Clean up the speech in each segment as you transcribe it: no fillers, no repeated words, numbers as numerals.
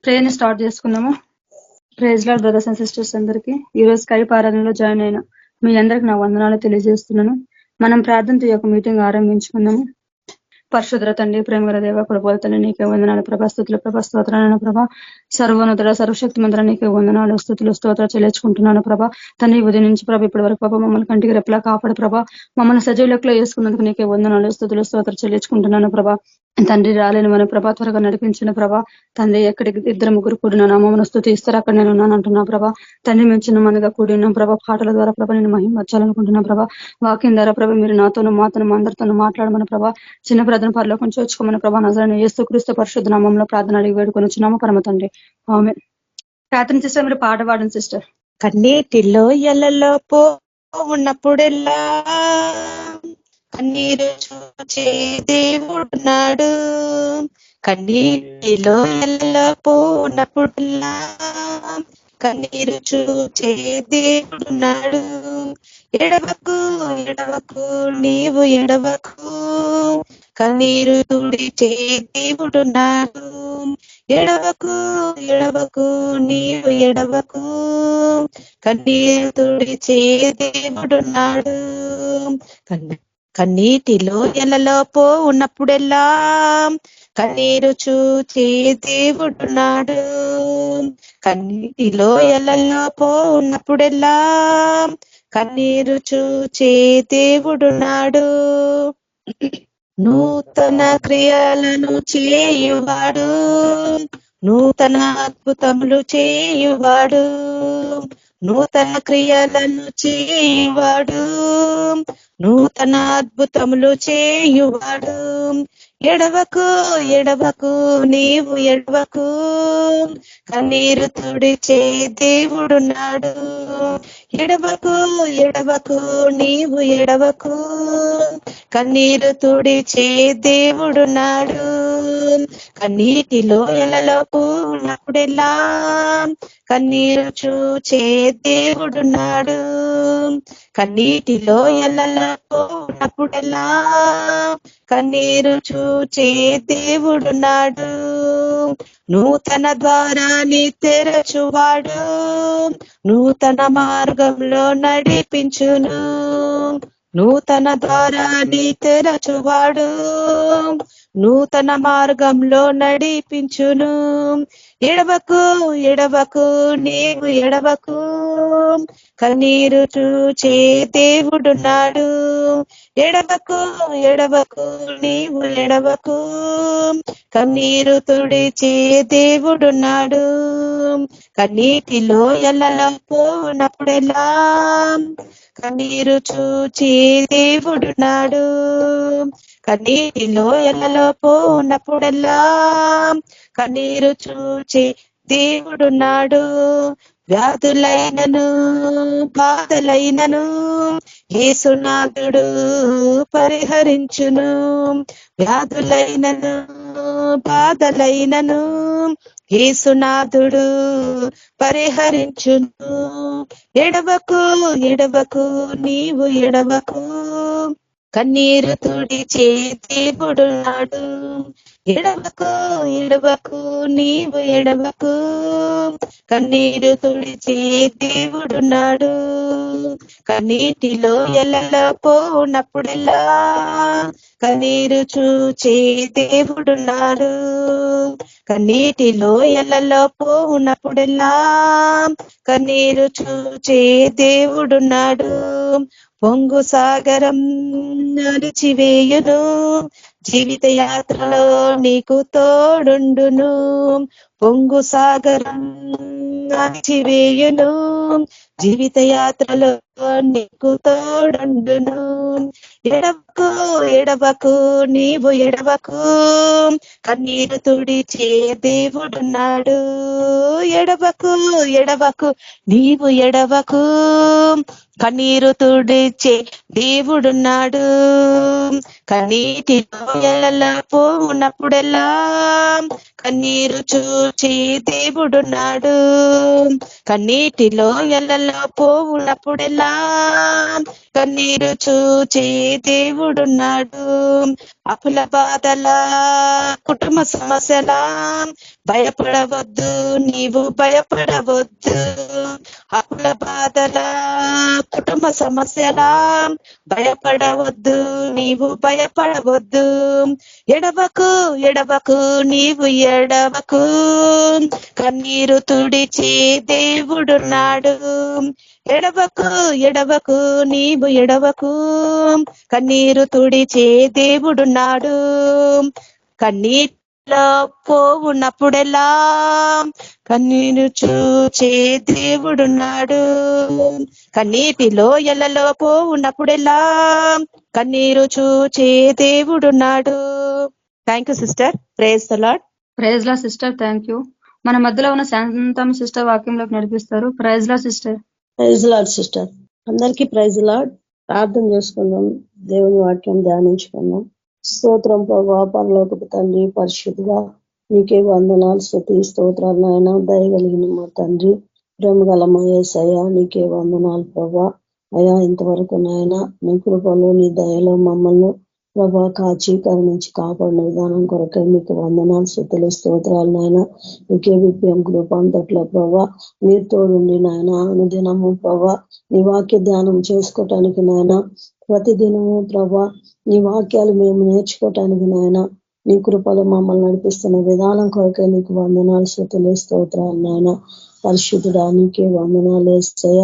ప్రేయర్ని start చేసుకుందాము. Praise Lord brothers and sisters అందరికీ ఈ రోజు స్కైప్ ఆరాధనలో జాయిన్ అయిన మీ అందరికి నా వందనాలు తెలియజేస్తున్నాను. మనం ప్రార్థనతో ఈ యొక్క మీటింగ్ ఆరంభించుకుందాము. పరిశుద్ర తండ్రి, ప్రేమగల దేవ, ప్రభువుల తండ్రి, నీకే వందనాలు ప్రభా, స్తుతులు ప్రభా, స్తోత్రాలను ప్రభా, సర్వోన్నతుడ సర్వశక్తి మంత్ర నీకే వందనాలు స్తుతులు స్తోత్రాలు చెల్లించుకుంటున్నాను ప్రభా. తండ్రి ఉదయం నుంచి ప్రభా ఇప్పటి వరకు ప్రభా మమ్మల్ని కంటికి రెప్పలా కాపాడు ప్రభా, మమ్మల్ని సజీవ లెక్కలో వేసుకున్నందుకు నీకే వందనాలు స్తుతులు స్తోత్రాలు చెల్లించుకుంటున్నాను ప్రభా. తండ్రి రాలేని మన ప్రభా త్వరగా నడిపించిన ప్రభా. తండ్రి ఎక్కడికి 2-3 కూడిన నామమును స్తుతిస్తారు అక్కడ నేను ఉన్నాను అంటున్నా ప్రభా. తండ్రి మేము చిన్న మందిగా కూడి ఉన్నాం ప్రభా. పాటల ద్వారా ప్రభా నేను మహిమర్చాలనుకుంటున్నా ప్రభా. వాక్యం ద్వారా ప్రభా మీరు నాతోనూ మాతోనూ అందరితోనూ మాట్లాడమని ప్రభా. చిన్న ప్రార్థన పరలో కొంచెం వచ్చుకోమని ప్రభా. నజరేయుడైన యేసుక్రీస్తు పరిశుద్ధ నామములో ప్రార్థన అడిగి వేడుకొని వచ్చినాము పరమ తండ్రి, ఆమేన్. ప్రార్థన సిస్టర్ మీరు పాట పాడండి సిస్టర్. కన్నీటిలో ఎలలో పో ఉన్నప్పుడెల్లా కన్నీరు చూచే దేవుడున్నాడు. కన్నీటిలో ఎలలో పోనప్పుడెల్లా కన్నీరు చూచే దేవుడున్నాడు. ఎడవకు ఎడవకు నీవు ఎడవకు, కన్నీరు తుడిచే దేవుడున్నాడు. ఎడవకు ఎడవకు నీవు ఎడవకు, కన్నీరు తుడిచే దేవుడున్నాడు. కన్నీటిలో ఎలలో పో ఉన్నప్పుడెల్లా కన్నీరు చూచే దేవుడున్నాడు. కన్నీటిలో ఎలలో పో ఉన్నప్పుడెల్లా కన్నీరు చూచే దేవుడున్నాడు. నూతన క్రియలను చేయువాడు, నూతన అద్భుతములు చేయువాడు, నూతన క్రియలను చేయువాడు, నూతన అద్భుతములు చేయువాడు. ఎడవకు ఎడవకు నీవు ఎడవకు, కన్నీరు తుడిచే దేవుడున్నాడు. ఎడవకు ఎడవకు నీవు ఎడవకు, కన్నీరు తుడిచే దేవుడున్నాడు. కన్నీటిలో ఎలలో పోనప్పుడెల్లా కన్నీరు చూచే దేవుడున్నాడు. కన్నీటిలో ఎలలో పోనప్పుడెల్లా కన్నీరు చూచే దేవుడున్నాడు. నూతన ద్వారాన్ని తెరచువాడు, నూతన మార్గంలో నడిపించును. నూతన ద్వారాన్ని తెరచువాడు, నూతన మార్గంలో నడిపించును. ఎడవకు ఎడవకు నీవు ఎడవకు, కన్నీరు చూచే దేవుడున్నాడు. ఎడవకు ఎడవకు నీవు ఎడవకు, కన్నీరు తుడిచే దేవుడున్నాడు. కన్నీటిలో ఎలలో పోనప్పుడెల్లా కన్నీరు చూచే దేవుడున్నాడు. కన్నీటిలో ఎలలో పోనప్పుడెల్లా కన్నీరు చూచే దేవుడున్నాడు. వ్యాధులైనను బాధలైనను యేసునాథుడు పరిహరించును. వ్యాధులైనను బాధలైనను యేసునాథుడు పరిహరించును. ఎడవకు ఎడవకు నీవు ఎడవకు, కన్నీరు తుడిచే దేవుడున్నాడు. ఎడవకు ఎడవకు నీవు ఎడవకు, కన్నీరు తుడిచే దేవుడున్నాడు. కన్నీటిలో ఎలలో పోనప్పుడెల్లా కన్నీరు చూచే దేవుడున్నాడు. కన్నీటిలో ఎలలో పోనప్పుడెల్లా కన్నీరు చూచే దేవుడున్నాడు. పొంగు సాగరం నడిచివేయును, జీవిత యాత్రలో నీకు తోడుండును. పొంగు సాగరం నడిచివేయును, జీవిత యాత్రలో నీకు తోడుండును. ఎడవకు ఎడవకు నీవు ఎడవకు, కన్నీరు తుడిచే దేవుడున్నాడు. ఎడవకు ఎడవకు నీవు ఎడవకు, కన్నీరు తుడిచే దేవుడున్నాడు. కన్నీటిలో ఎలలో పోనప్పుడెల్లా కన్నీరు చూచే దేవుడున్నాడు. కన్నీటిలో ఎలలో పోనప్పుడెల్లా కన్నీరు చూచే దేవుడు దేవుడున్నాడు. అప్పుల బాధల కుటుంబ సమస్యల భయపడవద్దు, నీవు భయపడవద్దు. అప్పుల బాధల కుటుంబ సమస్యల భయపడవద్దు, నీవు భయపడవద్దు. ఎడవకు ఎడవకు నీవు ఎడవకు, కన్నీరు తుడిచి దేవుడున్నాడు. ఎడవకు ఎడవకు నీవు ఎడవకు, కన్నీరు తుడిచే దేవుడున్నాడు. కన్నీటిలో పోవున్నప్పుడెల్లా కన్నీరు చూచే దేవుడున్నాడు. కన్నీటిలో ఎల్లలో పోవున్నప్పుడెల్లా కన్నీరు చూచే దేవుడున్నాడు. Thank you sister. Praise the lord. Praise లా సిస్టర్, థ్యాంక్ యూ. మన మధ్యలో ఉన్న శాంతం సిస్టర్ వాక్యంలోకి నడిపిస్తారు. ప్రైజ్ లా సిస్టర్. Praise lord sister. అందరికీ ప్రైజ్ లార్డ్. ప్రార్థన చేసుకుందాం, దేవుని వాక్యం ధ్యానించుకుందాం. స్తోత్రం ప్రభా, పరలోకపు తండ్రి, పరిశుద్ధిగా నీకే వందనాలు, స్తుతి స్తోత్రాలు నాయన. దయగలిగిన మా తండ్రి, ప్రేమగల మా యేసయ్య, నీకే వందనాలు ప్రభా. అయా ఇంతవరకు నాయన నీ కృపలో నీ దయలో మమ్మల్ని ప్రభా కాచి కరుణించి కాపాడిన విధానం కొరకే మీకు వందనాలు, స్తుతులు స్తోత్రాలు నాయన. నీకే విప్యం కృపాంతట్లో ప్రభా మీరు తోడుండి నాయన. అనుదినము ప్రభా నీ వాక్య ధ్యానం చేసుకోవటానికి నాయన, ప్రతిదినము ప్రభా నీ వాక్యాలు మేము నేర్చుకోవటానికి నాయన, నీ కృపలో మమ్మల్ని నడిపిస్తున్న విధానం కొరకే నీకు వందనాలు, స్తుతులు స్తోత్రాలు నాయన. పరిశుద్ధుడా నీకే వందనాలు యేసయ్య.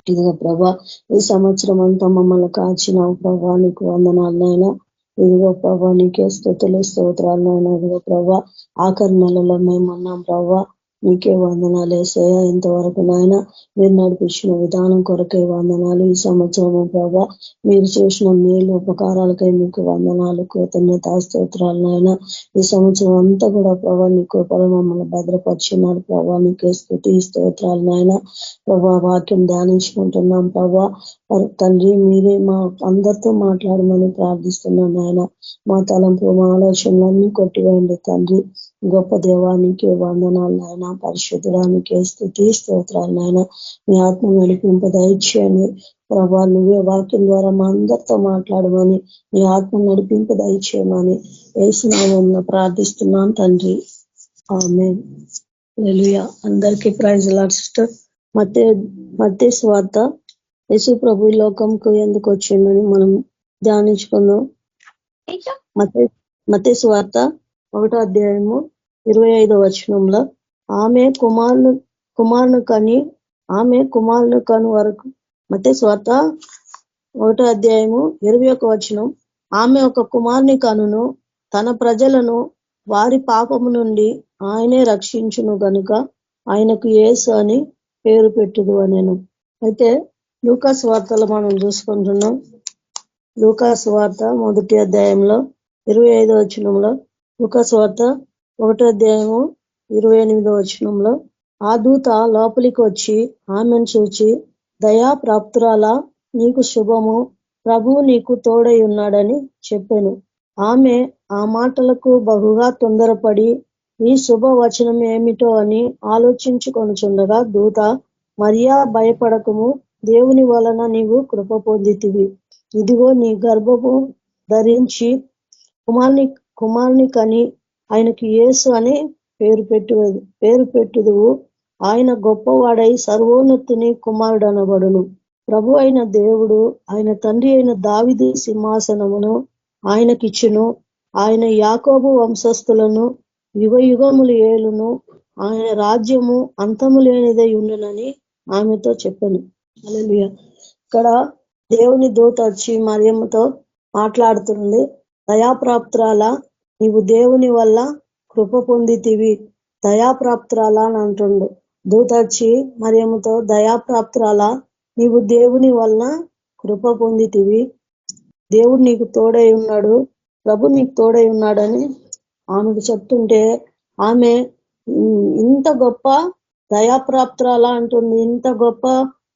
ఇదిగో ప్రభా ఈ సంవత్సరం అంతా మమ్మల్ని కాచినావు ప్రభా, నీకు వందనాలు నాయన. ఇదిగో ప్రభా నీకే స్తుతులు స్తోత్రాలు నాయన. ఇదిగో ప్రభా ఆఖరి నెలలో మేము ఉన్నాం ప్రభా, నీకే వందనాలు యేసయ్య. ఇంతవరకు నాయన మీరు నడిపించిన విధానం కొరకే వందనాలు. ఈ సంవత్సరము ప్రభా మీరు చేసిన మేలు ఉపకారాలకై మీకు వందనాలు, కృతజ్ఞతా స్తోత్రాలు నాయన. ఈ సంవత్సరం అంతా కూడా ప్రభా నీ కృపలో మమ్మల్ని భద్రపరిచినాడు ప్రభా, నీకే స్తుతి స్తోత్రాలు నాయన. ప్రభా వాక్యం ధ్యానించుకుంటున్నాం ప్రభా. తండ్రి మీరే మా అందరితో మాట్లాడమని ప్రార్థిస్తున్నాం నాయన. మా తలంపు మా ఆలోచనలన్నీ కొట్టివేయండి తండ్రి. గొప్ప దేవానికి వందనాలు నాయన. పరిశుద్ధుడానికి స్తుతి స్తోత్రాలు నాయన. మీ ఆత్మ నడిపింపు దయచేయండి ప్రభా. నువ్వే వాక్యం ద్వారా మా అందరితో మాట్లాడమని, నీ ఆత్మ నడిపింపు దయచేయమని యేసు నామమున ప్రార్థిస్తున్నాను తండ్రి, ఆమేన్. హల్లెలూయా. అందరికీ ప్రైజ్ లార్డ్ సిస్టర్. మత్తయి సువార్త యేసు ప్రభు లోకంకు ఎందుకు వచ్చిందని మనం ధ్యానించుకుందాం. మత్తయి సువార్త 1వ అధ్యాయము 25వ వచనంలో ఆమె కుమారుని కను వరకు. మత్తయి సువార్త 1వ అధ్యాయము 21వ వచనం. ఆమె ఒక కుమారుని కనును, తన ప్రజలను వారి పాపము నుండి ఆయనే రక్షించును గనుక ఆయనకు యేసు అని పేరు పెట్టుదు అనేను. అయితే లూకా సువార్తలో మనం చూసుకుంటున్నాం. లూకా సువార్త 1వ అధ్యాయంలో 25వ వచనంలో, లూకా సువార్త 1వ అధ్యాయము 28వ వచనంలో, ఆ దూత లోపలికి వచ్చి ఆమెను చూచి, దయా ప్రాప్తురాలా నీకు శుభము, ప్రభువు నీకు తోడై ఉన్నాడని చెప్పాను. ఆమె ఆ మాటలకు బహుగా తొందరపడి ఈ శుభవచనం ఏమిటో అని ఆలోచించుకొనుచుండగా దూత, మరియా భయపడకము, దేవుని వలన నీవు కృప పొందితివి. ఇదిగో నీ గర్భము ధరించి కుమారుని కని ఆయనకి యేసు అని పేరు పెట్టుదువు. ఆయన గొప్పవాడై సర్వోన్నతుని కుమారుడు అనబడును. ప్రభు అయిన దేవుడు ఆయన తండ్రి అయిన దావీదు సింహాసనమును ఆయనకిచ్చును. ఆయన యాకోబు వంశస్థులను యుగయుగములు ఏలును. ఆయన రాజ్యము అంతము లేనిదై ఉండునని ఆమెతో చెప్పాను. హల్లెలూయా. ఇక్కడ దేవుని దూత వచ్చి మరియమ్మతో మాట్లాడుతుంది. దయాప్రాప్తురాల నీవు దేవుని వల్ల కృప పొందితివి, దయాప్రాప్తురాల అని అంటుండు. దూత వచ్చి మరియమ్మతో, దయాప్రాప్తురాల నీవు దేవుని వలన కృప పొందితివి, దేవుడు నీకు తోడై ఉన్నాడు, ప్రభు నీకు తోడై ఉన్నాడని ఆమెకు చెప్తుంటే, ఆమె ఇంత గొప్ప దయాప్రాప్తురాల అంటుంది, ఇంత గొప్ప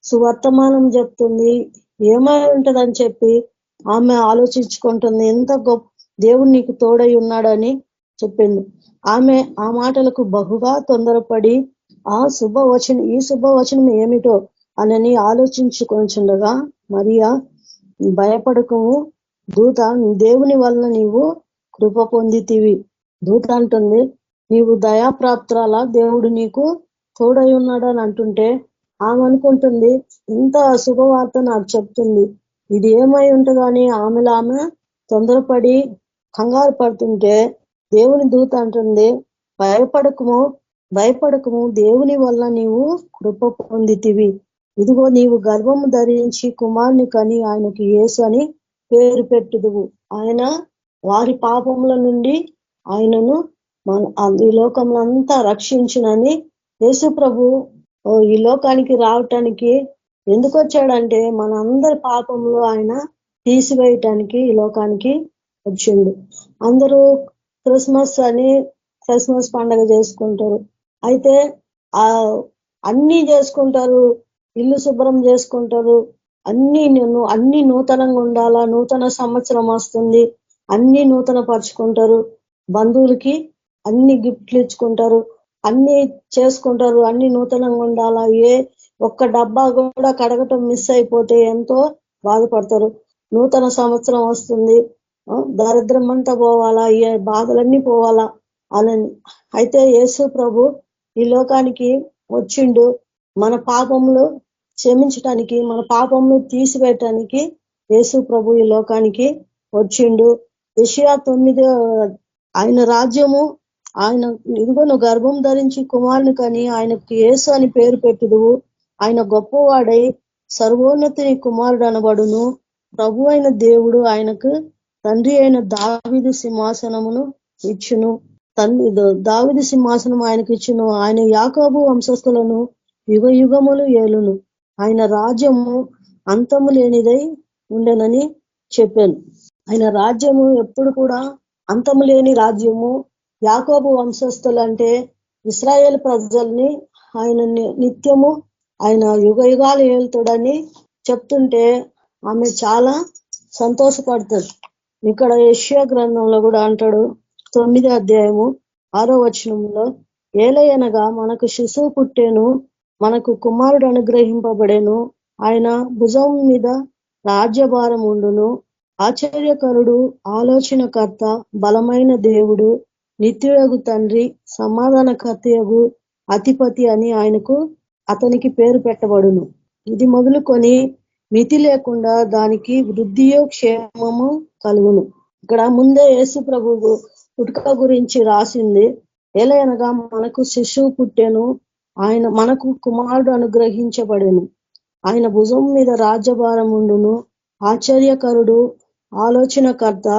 సువర్తమానం చెప్తుంది, ఏమై ఉంటదని చెప్పి ఆమె ఆలోచించుకుంటుంది. ఎంత గొప్ప దేవుడు నీకు తోడై ఉన్నాడని చెప్పింది. ఆమె ఆ మాటలకు బహుగా తొందరపడి ఈ శుభవచనం ఏమిటో అనని ఆలోచించుకొనిచుండగా, మరియా భయపడకము, దూత దేవుని వలన నీవు కృప పొందితివి. దూత అంటుంది నీవు దయాప్రాప్తురాల, దేవుడు నీకు తోడై ఉన్నాడని అంటుంటే ఆమె అనుకుంటుంది ఇంత శుభవార్త నాకు చెప్తుంది, ఇది ఏమై ఉంటుందని ఆమె తొందరపడి కంగారు పడుతుంటే దేవుని దూత అంటుంది భయపడకము దేవుని వల్ల నీవు కృప పొందితివి. ఇదిగో నీవు గర్భము ధరించి కుమారుని కని ఆయనకి యేసు అని పేరు పెట్టుదువు. ఆయన వారి పాపముల నుండి ఆయనను ఈ లోకంలో అంతా రక్షించునని యేసు ప్రభు ఈ లోకానికి రావటానికి ఎందుకు వచ్చాడంటే మన అందరి పాపంలో ఆయన తీసివేయటానికి ఈ లోకానికి వచ్చిండు. అందరూ క్రిస్మస్ పండుగ చేసుకుంటారు. అయితే అన్ని చేసుకుంటారు, ఇల్లు శుభ్రం చేసుకుంటారు, అన్ని నూతనంగా ఉండాలా, నూతన సంవత్సరం వస్తుంది, అన్ని నూతన పరుచుకుంటారు, బంధువులకి అన్ని గిఫ్ట్లు ఇచ్చుకుంటారు, అన్ని చేసుకుంటారు, అన్ని నూతనంగా ఉండాలా. ఒక్క డబ్బా కూడా కడగటం మిస్ అయిపోతే ఎంతో బాధపడతారు. నూతన సంవత్సరం వస్తుంది, దరిద్రం అంతా పోవాలా, ఏ బాధలన్నీ పోవాలా అని. అయితే యేసు ప్రభు ఈ లోకానికి వచ్చిండు మన పాపములు క్షమించటానికి, మన పాపములు తీసివేయటానికి యేసు ప్రభు ఈ లోకానికి వచ్చిండు. యెషయా 9 ఆయన రాజ్యము ఆయన ఇదిగో నువ్వు గర్భం ధరించి కుమారుని కని ఆయనకు యేసు అని పేరు పెట్టుదువు. ఆయన గొప్పవాడై సర్వోన్నతిని కుమారుడు అనబడును. ప్రభు అయిన దేవుడు ఆయనకు తండ్రి అయిన దావీదు సింహాసనమును ఇచ్చును. దావీదు సింహాసనం ఆయనకు ఇచ్చును. ఆయన యాకోబు వంశస్థులను యుగ యుగములు ఏలును. ఆయన రాజ్యము అంతము లేనిదై ఉండనని చెప్పాను. ఆయన రాజ్యము ఎప్పుడు కూడా అంతము లేని రాజ్యము. యాకోబు వంశస్థులు అంటే ఇశ్రాయేల్ ప్రజల్ని ఆయన నిత్యము ఆయన యుగ యుగాలు ఏలుతాడని చెప్తుంటే ఆమె చాలా సంతోషపడతాడు. ఇక్కడ యెషయా గ్రంథంలో కూడా అంటాడు 9వ అధ్యాయము 6వ వచనంలో, ఏలయనగా మనకు శిశువు పుట్టేను, మనకు కుమారుడు అనుగ్రహింపబడేను, ఆయన భుజం మీద రాజ్యభారం ఉండును. ఆశ్చర్యకరుడు, ఆలోచనకర్త, బలమైన దేవుడు, నిత్యుడగు తండ్రి, సమాధానకర్తయగు అధిపతి అని అతనికి పేరు పెట్టబడును. ఇది మొదలుకొని మితి లేకుండా దానికి వృద్ధియో క్షేమము కలుగును. ఇక్కడ ముందే యేసు ప్రభు పుట్టుక గురించి రాసింది. ఎలయనగా మనకు శిశువు పుట్టెను, ఆయన మనకు కుమారుడు అనుగ్రహించబడెను, ఆయన భుజం మీద రాజ్యభారం ఉండును. ఆశ్చర్యకరుడు, ఆలోచనకర్త,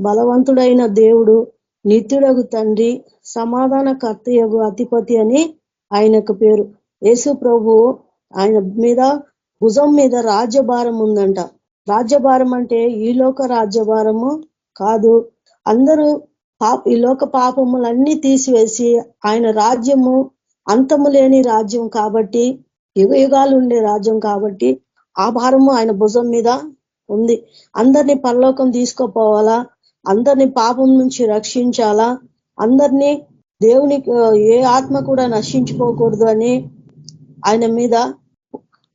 బలవంతుడైన దేవుడు, నిత్యుడగు తండ్రి, సమాధానకర్తయగు అధిపతి అని ఆయనకు పేరు. యేసు ప్రభు ఆయన మీద భుజం మీద రాజ్యభారం ఉందంట. రాజ్యభారం అంటే ఈ లోక రాజ్యభారము కాదు. అందరూ ఈ లోక పాపములన్నీ తీసివేసి ఆయన రాజ్యము అంతము లేని రాజ్యం కాబట్టి, యుగ యుగాలు ఉండే రాజ్యం కాబట్టి ఆ భారము ఆయన భుజం మీద ఉంది. అందరినీ పరలోకం తీసుకుపోవాలా, అందరినీ పాపం నుంచి రక్షించాలా, అందరినీ దేవునికి ఏ ఆత్మ కూడా నశించుకోకూడదు అని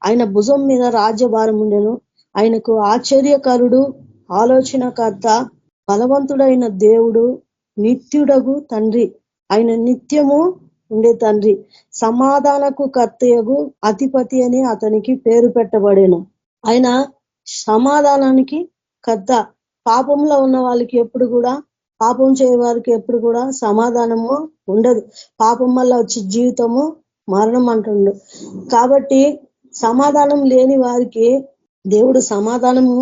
ఆయన భుజం మీద రాజ్యభారం ఉండెను. ఆయనకు ఆశ్చర్యకరుడు, ఆలోచనకర్త, బలవంతుడైన దేవుడు, నిత్యుడగు తండ్రి, ఆయన నిత్యము ఉండే తండ్రి, సమాధానకు కర్తయగు అధిపతి అని అతనికి పేరు పెట్టబడేను. ఆయన సమాధానానికి కర్త. పాపంలో ఉన్న వాళ్ళకి ఎప్పుడు కూడా, పాపం చేయ వారికి ఎప్పుడు కూడా సమాధానము ఉండదు. పాపం వల్ల వచ్చే జీవితము మరణం అంటుండు. కాబట్టి సమాధానం లేని వారికి దేవుడు సమాధానము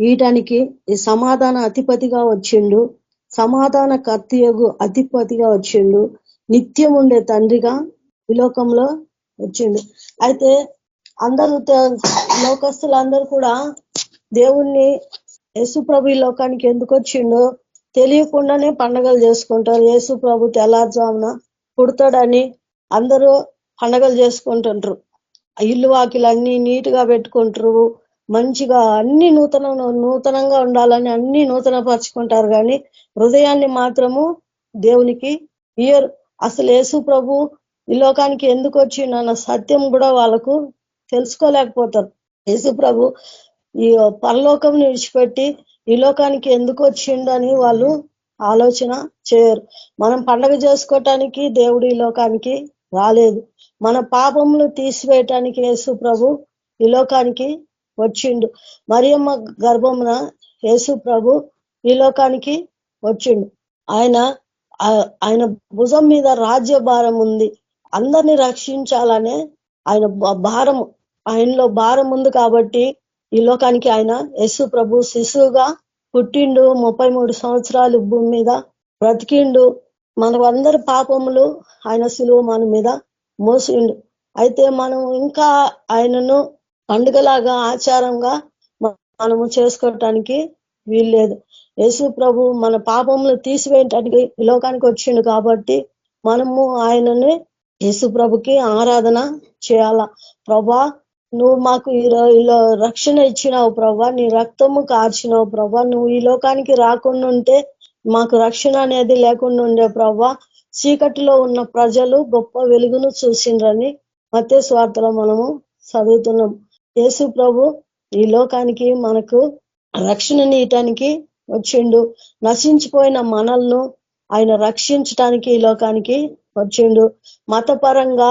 ఈయటానికి ఈ సమాధాన అధిపతిగా వచ్చిండు, సమాధాన కర్తయగు అధిపతిగా వచ్చిండు, నిత్యం ఉండే తండ్రిగా ఈ లోకంలో వచ్చిండు. అయితే అందరూ లోకస్తులందరూ కూడా దేవుణ్ణి యేసు ప్రభు ఈ లోకానికి ఎందుకు వచ్చిండో తెలియకుండానే పండగలు చేసుకుంటారు. యేసు ప్రభు తెల్లారుజామున పుడతాడని అందరూ పండగలు చేసుకుంటుంటారు. ఇల్లు వాకిలు అన్ని నీట్గా పెట్టుకుంటారు, మంచిగా అన్ని నూతనంగా ఉండాలని అన్ని నూతన పరుచుకుంటారు. కానీ హృదయాన్ని మాత్రము దేవునికి ఇయ్యరు. అసలు యేసు ప్రభు ఈ లోకానికి ఎందుకు వచ్చిండన్న సత్యం కూడా వాళ్ళకు తెలుసుకోలేకపోతారు. యేసు ప్రభు ఈ పరలోకం విడిచిపెట్టి ఈ లోకానికి ఎందుకు వచ్చిండని వాళ్ళు ఆలోచన చేయరు. మనం పండగ చేసుకోవటానికి దేవుడు ఈ లోకానికి రాలేదు. మన పాపములు తీసివేయటానికి యేసు ప్రభు ఈ లోకానికి వచ్చిండు. మరియమ్మ గర్భమున యేసు ప్రభు ఈ లోకానికి వచ్చిండు. ఆయన భుజం మీద రాజ్య భారం ఉంది. అందరినీ రక్షించాలనే ఆయన భారము, ఆయనలో భారం ఉంది. కాబట్టి ఈ లోకానికి ఆయన యేసు ప్రభు శిశువుగా పుట్టిండు. 33 సంవత్సరాలు భూమి మీద బ్రతికిండు. మనమందరి పాపములు ఆయన శిలువ మన మీద మోసిండు. అయితే మనం ఇంకా ఆయనను పండుగలాగా ఆచారంగా మనము చేసుకోవటానికి వీల్లేదు. యేసు ప్రభు మన పాపములు తీసివేయటానికి ఈ లోకానికి వచ్చిండు. కాబట్టి మనము ఆయనని యేసు ప్రభుకి ఆరాధన చేయాలా. ప్రభా, నువ్వు మాకు ఇలా రక్షణ ఇచ్చినావు ప్రభా, నీ రక్తము కార్చినావు ప్రభా, నువ్వు ఈ లోకానికి రాకుండా ఉంటే మాకు రక్షణ అనేది లేకుండా ఉండే ప్రభా. చీకటిలో ఉన్న ప్రజలు గొప్ప వెలుగును చూసిండ్రని మత్తయి సువార్తలో మనము చదువుతున్నాం. యేసు ప్రభు ఈ లోకానికి మనకు రక్షణని ఇయటానికి వచ్చిండు. నశించిపోయిన మనల్ని ఆయన రక్షించటానికి ఈ లోకానికి వచ్చిండు. మతపరంగా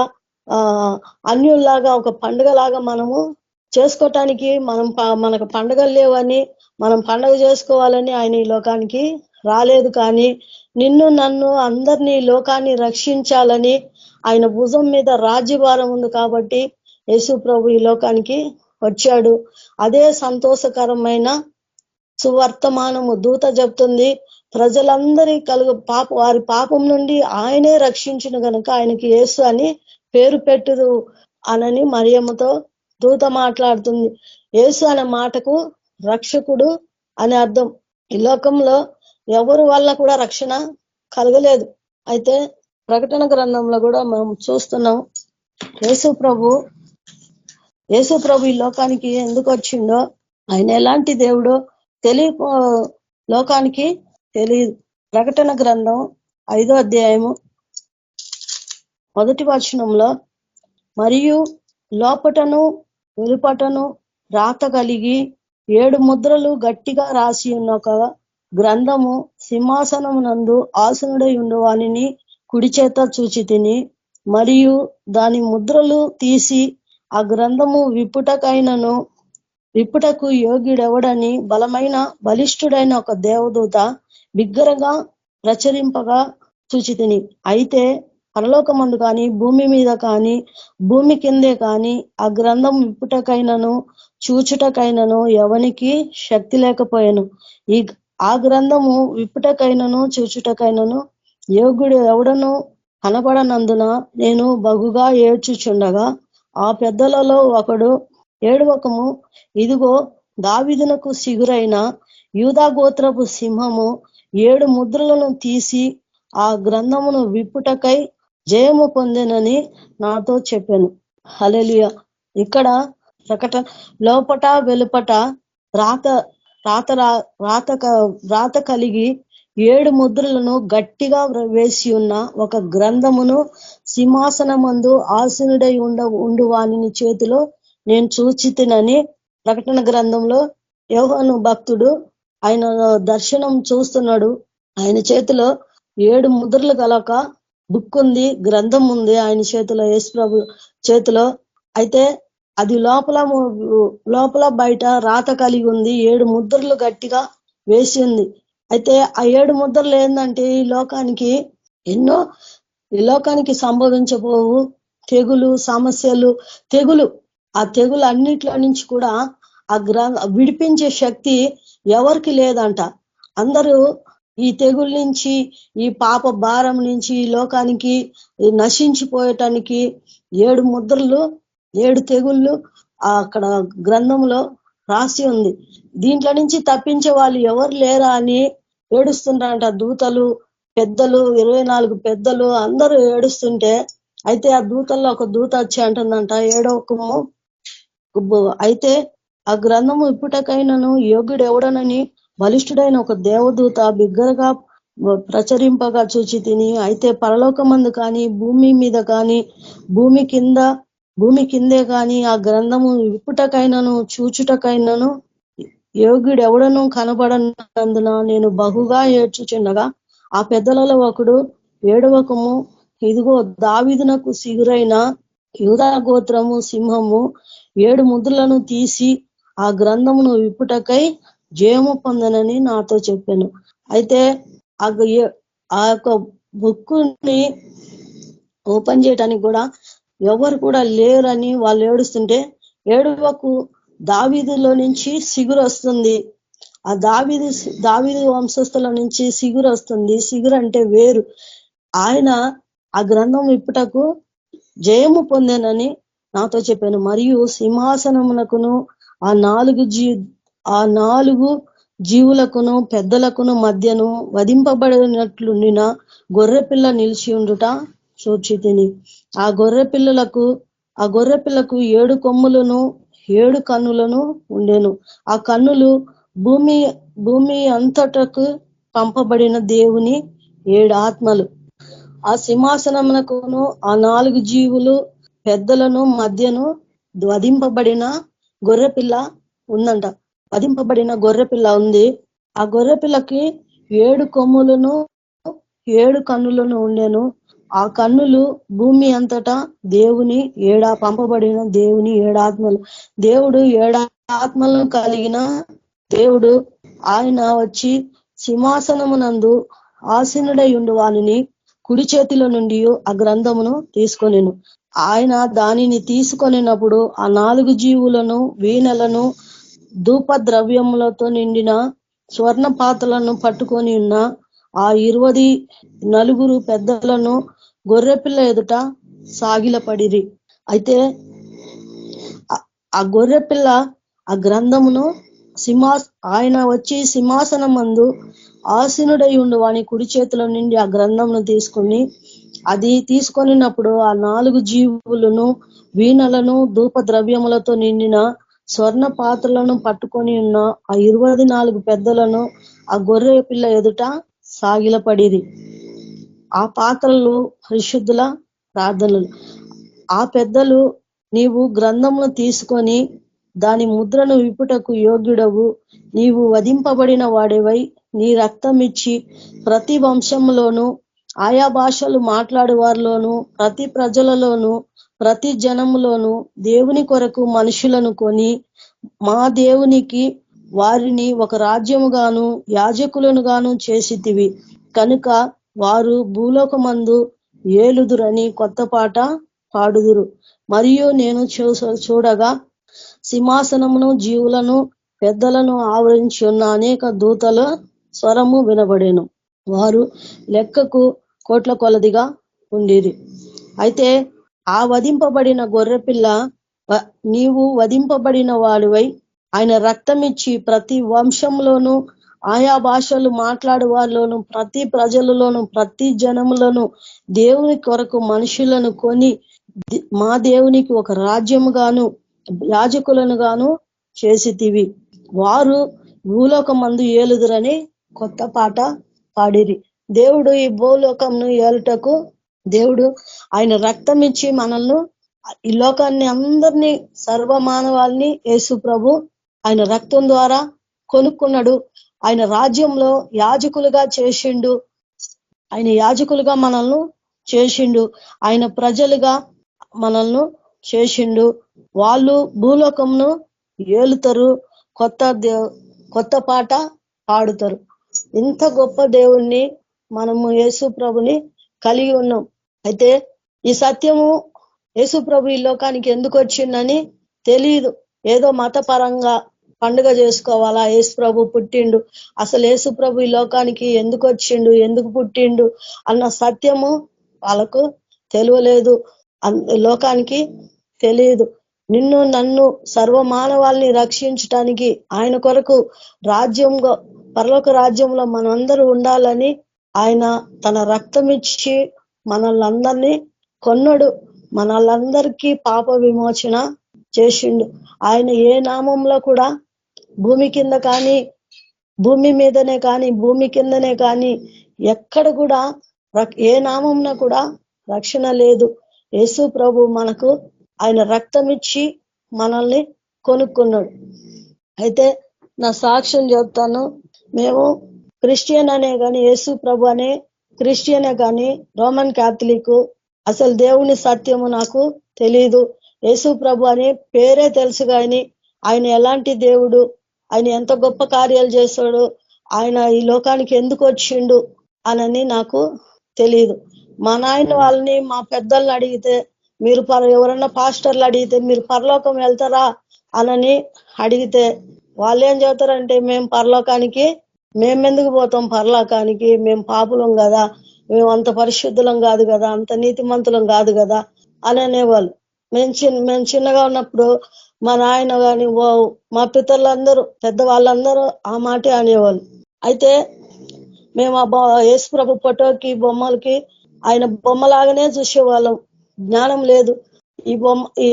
అన్యుల్లాగా ఒక పండుగలాగా మనము చేసుకోవటానికి మనకు పండుగలు లేవని మనం పండుగ చేసుకోవాలని ఆయన ఈ లోకానికి రాలేదు. కానీ నిన్ను నన్ను అందరినీ లోకాన్ని రక్షించాలని ఆయన భుజం మీద రాజ్యభారం ఉంది. కాబట్టి యేసు ప్రభు ఈ లోకానికి వచ్చాడు. అదే సంతోషకరమైన సువర్తమానము దూత చెప్తుంది. ప్రజలందరి వారి పాపం నుండి ఆయనే రక్షించిన గనుక ఆయనకి యేసు అని పేరు పెట్టుదు అనని మరియమ్మతో దూత మాట్లాడుతుంది. యేసు అనే మాటకు రక్షకుడు అని అర్థం. ఈ లోకంలో ఎవరి వల్ల కూడా రక్షణ కలగలేదు. అయితే ప్రకటన గ్రంథంలో కూడా మనం చూస్తున్నాం, యేసు ప్రభు ఈ లోకానికి ఎందుకు వచ్చిండో, ఆయన ఎలాంటి దేవుడో లోకానికి తెలియదు. ప్రకటన గ్రంథం 5వ అధ్యాయము 1వ వచనంలో, మరియు లోపటను వెలుపటను రాత కలిగి 7 ముద్రలు గట్టిగా రాసి ఉన్న ఒక గ్రంథము సింహాసనమునందు ఆసనుడై ఉండు వానిని కుడి చేత చూచితిని. మరియు దాని ముద్రలు తీసి ఆ గ్రంథము విప్పుటకు యోగ్యుడెవడని బలిష్ఠుడైన ఒక దేవదూత బిగ్గరగా ప్రచురింపగా చూచితిని. అయితే పరలోకమందు కానీ భూమి మీద కానీ భూమి కిందే కానీ ఆ గ్రంథం విప్పుటకైనను చూచుటకైనను ఎవనికి శక్తి లేకపోయాను. ఆ గ్రంథము విప్పుటకైనను చూచుటకైనను యోగ్యుడు ఎవడను కనపడనందున నేను బహుగా ఏడ్చుచుండగా ఆ పెద్దలలో ఒకడు ఏడవకము, ఇదిగో దావీదునకు సిగురైన యూదా గోత్రపు సింహము 7 ముద్రలను తీసి ఆ గ్రంథమును విప్పుటకై జయము పొందెనని నాతో చెప్పాను. హల్లెలూయా. ఇక్కడ ప్రకటన లోపట వెలుపట రాత కలిగి 7 ముద్రలను గట్టిగా వేసి ఉన్న ఒక గ్రంథమును సింహాసనమందు ఆసీనుడై ఉండు వాని చేతిలో నేను చూచితినని ప్రకటన గ్రంథంలో యోహాను భక్తుడు ఆయన దర్శనం చూస్తున్నాడు. ఆయన చేతిలో 7 ముద్రలు గల ఒక బుక్ ఉంది, గ్రంథం ఉంది ఆయన చేతిలో, యేసు ప్రభు చేతిలో. అయితే అది లోపల బయట రాత కలిగి ఉంది. 7 ముద్రలు గట్టిగా వేసి ఉంది. అయితే ఆ 7 ముద్రలు ఏంటంటే ఈ లోకానికి సంభవించబోవు తెగులు, సమస్యలు, ఆ తెగులు అన్నిట్లో నుంచి కూడా ఆ విడిపించే శక్తి ఎవరికి లేదంట. అందరూ ఈ తెగుల నుంచి, ఈ పాప భారం నుంచి ఈ లోకానికి నశించిపోయటానికి 7 ముద్రలు, 7 తెగుళ్ళు అక్కడ గ్రంథంలో రాసి ఉంది. దీంట్లో నుంచి తప్పించే వాళ్ళు ఎవరు లేరా అని ఏడుస్తుంటారంట. దూతలు, పెద్దలు, 24 పెద్దలు అందరూ ఏడుస్తుంటే, అయితే ఆ దూతల్లో ఒక దూత వచ్చి అంటుందంట, ఏడవకము, అయితే ఆ గ్రంథము ఇప్పుటకైనను యోగ్యుడు ఎవడనని బలిష్ఠుడైన ఒక దేవదూత బిగ్గరగా ప్రచురింపగా చూచితిని. అయితే పరలోకమందు కానీ భూమి మీద కానీ భూమి కిందే కానీ ఆ గ్రంథము విప్పుటకైనను చూచుటకైనను యోగ్యుడు ఎవడనూ కనబడనందున నేను బహుగా ఏడ్చుచుండగా ఆ పెద్దలలో ఒకడు, ఏడవకము, ఇదిగో దావీదునకు సిగురైన యూదా గోత్రము సింహము 7 ముద్రలను తీసి ఆ గ్రంథమును విప్పుటకై జయము పొందనని నాతో చెప్పాను. అయితే ఆ యొక్క బుక్కుని ఓపెన్ చేయడానికి కూడా ఎవరు కూడా లేరని వాళ్ళు ఏడుస్తుంటే, ఏడువకు, దావీదులో నుంచి సిగురు వస్తుంది. ఆ దావీదు వంశస్థుల నుంచి సిగురు వస్తుంది. సిగురు అంటే వేరు. ఆయన ఆ గ్రంథం విప్పుటకు జయము పొందానని నాతో చెప్పాను. మరియు సింహాసనమునకును ఆ నాలుగు జీవులకును పెద్దలకును మధ్యను వధింపబడినట్లుండిన గొర్రెపిల్ల నిలిచి ఉండుట చూచితిని. ఆ గొర్రెపిల్లకు 7 కొమ్ములను 7 కన్నులను ఉండెను. ఆ కన్నులు భూమి అంతటకు పంపబడిన దేవుని 7 ఆత్మలు. ఆ సింహాసనమునకును ఆ 4 జీవులు పెద్దలను మధ్యను వధింపబడిన గొర్రెపిల్ల ఉందంట. వధింపబడిన గొర్రెపిల్ల ఉంది. ఆ గొర్రెపిల్లకి 7 కొమ్ములను 7 కన్నులను ఉండెను. ఆ కన్నులు భూమి అంతటా దేవుని పంపబడిన దేవుని 7 ఆత్మలు. దేవుడు 7 ఆత్మలను కలిగిన దేవుడు. ఆయన వచ్చి సింహాసనమునందు ఆసీనుడై ఉండు వానిని కుడి చేతిలో నుండి ఆ గ్రంథమును తీసుకొనెను. ఆయన దానిని తీసుకొనినప్పుడు ఆ 4 జీవులను, వీణలను, ధూప ద్రవ్యములతో నిండిన స్వర్ణ పాత్రలను పట్టుకొని ఉన్న ఆ 24 పెద్దలను గొర్రెపిల్ల ఎదుట సాగిలపడిరి. అయితే ఆ గొర్రెపిల్ల ఆ గ్రంథమును ఆయన వచ్చి సింహాసనం మందు ఆసీనుడై ఉండు వాని కుడి చేతిలో నుండి ఆ గ్రంథమును తీసుకొనినప్పుడు ఆ 4 జీవులను, వీణలను, ధూప ద్రవ్యములతో నిండిన స్వర్ణ పాత్రలను పట్టుకొని ఉన్న ఆ 24 పెద్దలను ఆ గొర్రె పిల్ల ఎదుట సాగిలపడిరి. ఆ పాత్రలు పరిశుద్ధుల ప్రార్థనలు. ఆ పెద్దలు, నీవు గ్రంథమును తీసుకొని దాని ముద్రను విప్పుటకు యోగ్యుడవు, నీవు వధింపబడిన వాడేవై నీ రక్తమిచ్చి ప్రతి వంశంలోను, ఆయా భాషలు మాట్లాడు వారిలోను, ప్రతి ప్రజలలోను, ప్రతి జనములోను దేవుని కొరకు మనుషులను కొని మా దేవునికి వారిని ఒక రాజ్యముగాను యాజకులను గాను చేసితివి కనుక వారు భూలోకమందు ఏలుదురని కొత్త పాట పాడుదురు. మరియు నేను చూడగా సింహాసనమును, జీవులను, పెద్దలను ఆవరించి ఉన్న అనేక దూతల స్వరము వినబడెను. వారు లెక్కకు కోట్ల కొలదిగా ఉండిరి. అయితే ఆ వధింపబడిన గొర్రెపిల్ల, నీవు వధింపబడిన వాడివై ఆయన రక్తమిచ్చి ప్రతి వంశంలోను, ఆయా భాషలు మాట్లాడు వారిలోను, ప్రతి ప్రజలలోను, ప్రతి జనములను దేవుని కొరకు మనుషులను కొని మా దేవునికి ఒక రాజ్యముగాను యాజకులను గాను చేసితివి. వారు భూలోకమందు ఏలుదురని కొత్త పాట పాడిరి. దేవుడు ఈ భూలోకంను ఏలుటకు దేవుడు ఆయన రక్తం ఇచ్చి మనల్ని, ఈ లోకాన్ని అందరినీ, సర్వమానవాల్ని యేసు ప్రభు ఆయన రక్తం ద్వారా కొనుక్కున్నాడు. ఆయన రాజ్యంలో యాజకులుగా చేసిండు. ఆయన యాజకులుగా మనల్ని చేసిండు. ఆయన ప్రజలుగా మనల్ని చేసిండు. వాళ్ళు భూలోకంను ఏలుతారు, కొత్త పాట పాడుతారు. ఇంత గొప్ప దేవుణ్ణి మనము యేసు ప్రభుని కలిగి ఉన్నాం. అయితే ఈ సత్యము యేసు ప్రభు ఈ లోకానికి ఎందుకు వచ్చిందని తెలియదు. ఏదో మతపరంగా పండుగ చేసుకోవాలా, యేసు ప్రభు పుట్టిండు, అసలు యేసు ప్రభు ఈ లోకానికి ఎందుకు వచ్చిండు, ఎందుకు పుట్టిండు అన్న సత్యము వాళ్ళకు తెలియలేదు, లోకానికి తెలియదు. నిన్ను నన్ను సర్వమానవాల్ని రక్షించటానికి ఆయన కొరకు రాజ్యంగా, పరలోక రాజ్యంలో మనందరూ ఉండాలని ఆయన తన రక్తం ఇచ్చి మనల్ని కొన్నాడు. మనల్లందరికీ పాప విమోచన చేసిండు. ఆయన ఏ నామంలో కూడా భూమి కింద కానీ, భూమి మీదనే కానీ, భూమి కిందనే కానీ ఎక్కడ కూడా ఏ నామంన కూడా రక్షణ లేదు. యేసు ప్రభు మనకు ఆయన రక్తం ఇచ్చి మనల్ని కొనుక్కున్నాడు. అయితే నా సాక్ష్యం చెప్తాను. మేము క్రిస్టియన్ అనే గాని, యేసు ప్రభు అనే క్రిస్టియనే గాని, రోమన్ క్యాథలిక్, అసలు దేవుని సత్యము నాకు తెలీదు. యేసు ప్రభు అనే పేరే తెలుసు గాని ఆయన ఎలాంటి దేవుడు, ఆయన ఎంత గొప్ప కార్యాలు చేశాడు, ఆయన ఈ లోకానికి ఎందుకు వచ్చిండు అనని నాకు తెలియదు. మా నాయన వాళ్ళని, మా పెద్దల్ని అడిగితే, మీరు ఎవరన్నా పాస్టర్లు అడిగితే మీరు పరలోకం వెళ్తారా అనని అడిగితే వాళ్ళు ఏం చెబుతారంటే, మేము పరలోకానికి మేమెందుకు పోతాం, పరలోకానికి మేము పాపులం కదా, మేము అంత పరిశుద్ధులం కాదు కదా, అంత నీతిమంతులం కాదు కదా అని అనేవాళ్ళు. మేము చిన్నగా ఉన్నప్పుడు మా నాయన గాని మా పితరులందరూ పెద్దవాళ్ళందరూ ఆ మాటే అనేవాళ్ళు. అయితే మేము యేసు ప్రభు ఫోటోకి, బొమ్మలకి ఆయన బొమ్మలాగానే చూసేవాళ్ళం. జ్ఞానం లేదు. ఈ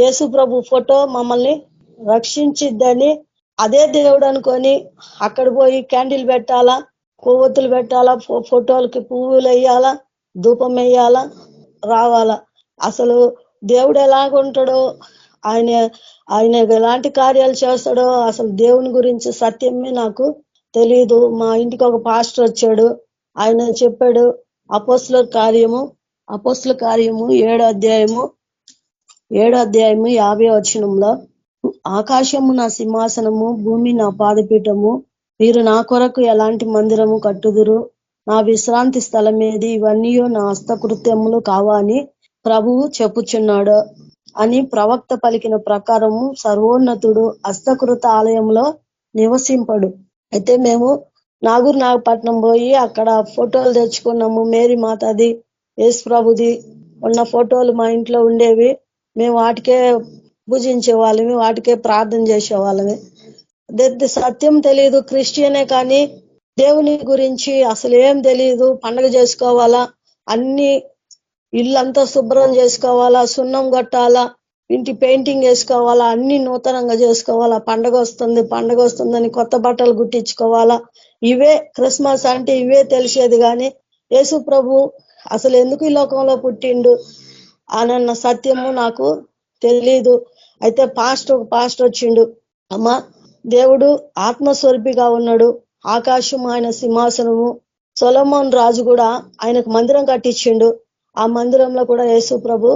యేసు ప్రభు ఫోటో మమ్మల్ని రక్షించిద్దని అదే దేవుడు అనుకొని అక్కడ పోయి క్యాండిల్ పెట్టాలా, కొవ్వొత్తులు పెట్టాలా, ఫోటోలకి పువ్వులు వేయాలా, ధూపం వేయాలా, రావాలా. అసలు దేవుడు ఎలాగుంటాడో, ఆయన ఎలాంటి కార్యాలు చేస్తాడో అసలు దేవుని గురించి సత్యమే నాకు తెలియదు. మా ఇంటికి ఒక పాస్టర్ వచ్చాడు. ఆయన చెప్పాడు, అపోస్తుల కార్యము 7వ అధ్యాయము 50వ వచనంలో, ఆకాశము నా సింహాసనము, భూమి నా పాదపీఠము, మీరు నా కొరకు ఎలాంటి మందిరము కట్టుదురు, నా విశ్రాంతి స్థలమేది, ఇవన్నీ నా హస్తకృత్యములు కావా అని ప్రభువు చెప్పుచున్నాడు అని ప్రవక్త పలికిన ప్రకారము సర్వోన్నతుడు హస్తకృత ఆలయంలో నివసింపడు. అయితే మేము నాగపట్నం పోయి అక్కడ ఫోటోలు తెచ్చుకున్నాము. మేరీ మాతది, యేసు ప్రభుది ఉన్న ఫోటోలు మా ఇంట్లో ఉండేవి. మేము వాటికే పూజించే వాళ్ళమి, వాటికే ప్రార్థన చేసే వాళ్ళమి. సత్యం తెలియదు. క్రిస్టియనే కానీ దేవుని గురించి అసలు ఏం తెలియదు. పండగ చేసుకోవాలా, అన్ని ఇల్లంతా శుభ్రం చేసుకోవాలా, సున్నం కొట్టాలా, ఇంటి పెయింటింగ్ వేసుకోవాలా, అన్ని నూతనంగా చేసుకోవాలా, పండగ వస్తుందని కొత్త బట్టలు గుట్టించుకోవాలా. ఇవే క్రిస్మస్ అంటే ఇవే తెలిసేది కానీ యేసు ప్రభు అసలు ఎందుకు ఈ లోకంలో పుట్టిండు అన్న సత్యము నాకు తెలీదు. అయితే పాస్టర్ వచ్చిండు, అమ్మా దేవుడు ఆత్మస్వరూపిగా ఉన్నాడు, ఆకాశం ఆయన సింహాసనము, సొలొమోన్ రాజు కూడా ఆయనకు మందిరం కట్టించిండు, ఆ మందిరంలో కూడా యేసు ప్రభు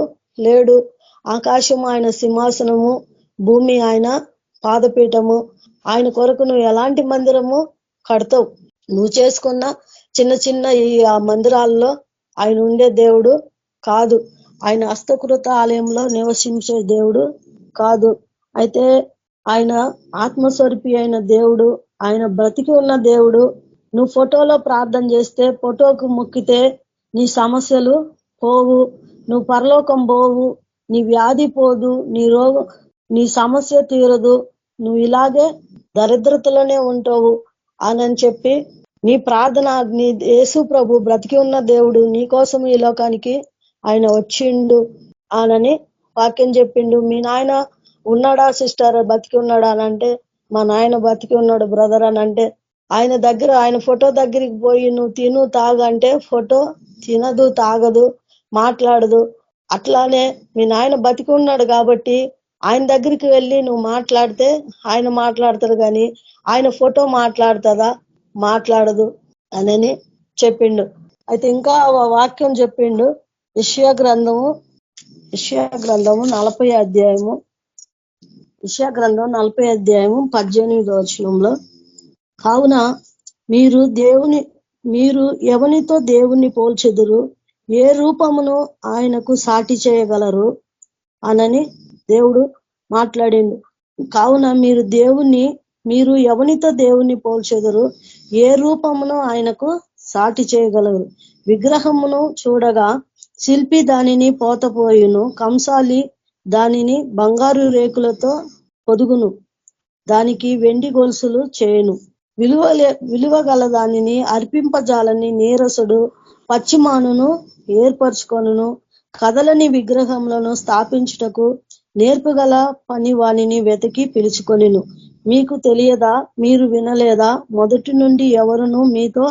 లేడు. ఆకాశం ఆయన సింహాసనము, భూమి ఆయన పాదపీఠము. ఆయన కొరకు నువ్వు ఎలాంటి మందిరము కడతావు? నువ్వు చేసుకున్న చిన్న ఆ మందిరాల్లో ఆయన ఉండే దేవుడు కాదు. ఆయన హస్తకృత ఆలయంలో నివసించే దేవుడు కాదు. అయితే ఆయన ఆత్మస్వరూపి అయిన దేవుడు, ఆయన బ్రతికి ఉన్న దేవుడు. నువ్వు ఫోటోలో ప్రార్థన చేస్తే, ఫోటోకు మొక్కితే నీ సమస్యలు పోవు, నువ్వు పరలోకం పోవు, నీ వ్యాధి పోదు, నీ సమస్య తీరదు, నువ్వు ఇలాగే దరిద్రతలోనే ఉంటావు అని చెప్పి, నీ ప్రార్థన, నీ యేసు ప్రభు బ్రతికి ఉన్న దేవుడు నీ కోసం ఈ లోకానికి ఆయన వచ్చిండు అనని వాక్యం చెప్పిండు. మీ నాయన ఉన్నాడా సిస్టర్, బతికి ఉన్నాడా అని అంటే, మా నాయన బతికి ఉన్నాడు బ్రదర్ అని అంటే, ఆయన ఫోటో దగ్గరికి పోయి నువ్వు తిను తాగు అంటే ఫోటో తినదు, తాగదు, మాట్లాడదు. అట్లానే మీ నాయన బతికి ఉన్నాడు కాబట్టి ఆయన దగ్గరికి వెళ్ళి నువ్వు మాట్లాడితే ఆయన మాట్లాడతాడు కానీ ఆయన ఫోటో మాట్లాడుతుందా? మాట్లాడదు అని చెప్పిండు. అయితే ఇంకా వాక్యం చెప్పిండు, యెషయా గ్రంథము 40వ అధ్యాయము 18వ వచనంలో, కావున మీరు ఎవనితో దేవుణ్ణి పోల్చెదురు, ఏ రూపమును ఆయనకు సాటి చేయగలరు అనని దేవుడు మాట్లాడిండు. కావున మీరు ఎవనితో దేవుణ్ణి పోల్చెదరు, ఏ రూపమును ఆయనకు సాటి చేయగలరు. విగ్రహమును చూడగా శిల్పి దానిని పోతపోయును, కంసాలి దానిని బంగారు రేకులతో పొదుగును, దానికి వెండి గొలుసులు చేయును. విలువ గల దానిని అర్పింపజాలని నీరసుడు పశ్చిమానును ఏర్పరచుకొనును. కదలని విగ్రహములను స్థాపించుటకు నేర్పుగల పని వానిని వెతికి పిలుచుకొనిను. మీకు తెలియదా? మీరు వినలేదా? మొదటి నుండి ఎవరును మీతో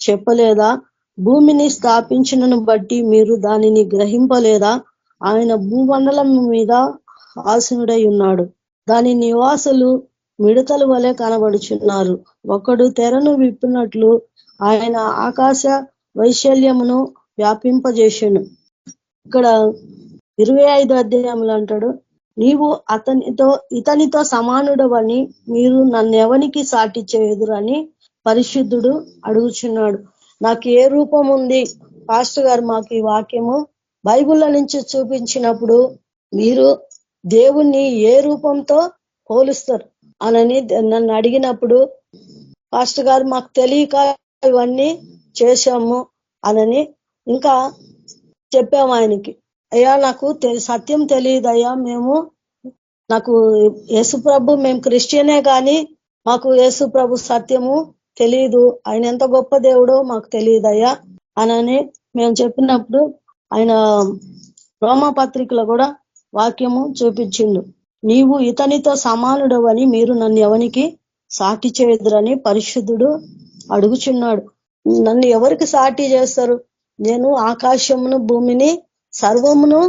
చెప్పలేదా? భూమిని స్థాపించినను బట్టి మీరు దానిని గ్రహింపలేదా? ఆయన భూమండలం మీద ఆసీనుడై ఉన్నాడు, దాని నివాసులు మిడతల వలె కనబడుచున్నారు. ఒకడు తెరను విప్పినట్లు ఆయన ఆకాశ వైశాల్యమును వ్యాపింపజేసెను. ఇక్కడ 25 అధ్యాయంలో అంటాడు, నీవు ఇతనితో సమానుడవని మీరు నన్నెవనికి సాటి చేయుదురని పరిశుద్ధుడు అడుగుచున్నాడు. నాకు ఏ రూపం ఉంది? పాస్టర్ గారు మాకు ఈ వాక్యము బైబిల్లో నుంచి చూపించినప్పుడు మీరు దేవుణ్ణి ఏ రూపంతో పోలుస్తారు అనని నన్ను అడిగినప్పుడు, పాస్టర్ గారు మాకు తెలియక ఇవన్నీ చేశాము అనని ఇంకా చెప్పాము ఆయనకి. అయ్యా నాకు సత్యం తెలియదయ్యా, నాకు యేసుప్రభు, మేము క్రిస్టియనే కానీ మాకు యేసుప్రభు సత్యము తెలియదు, ఆయన ఎంత గొప్ప దేవుడో మాకు తెలియదయ్యా అనని మేము చెప్పినప్పుడు ఆయన రోమా పత్రికలో కూడా వాక్యము చూపించిండు. నీవు ఇతనితో సమానుడవని మీరు నన్ను ఎవనికి సాటి చేయుదురని పరిశుద్ధుడు అడుగుచున్నాడు. నన్ను ఎవరికి సాటి చేస్తారు? నేను ఆకాశమును భూమిని సర్వమును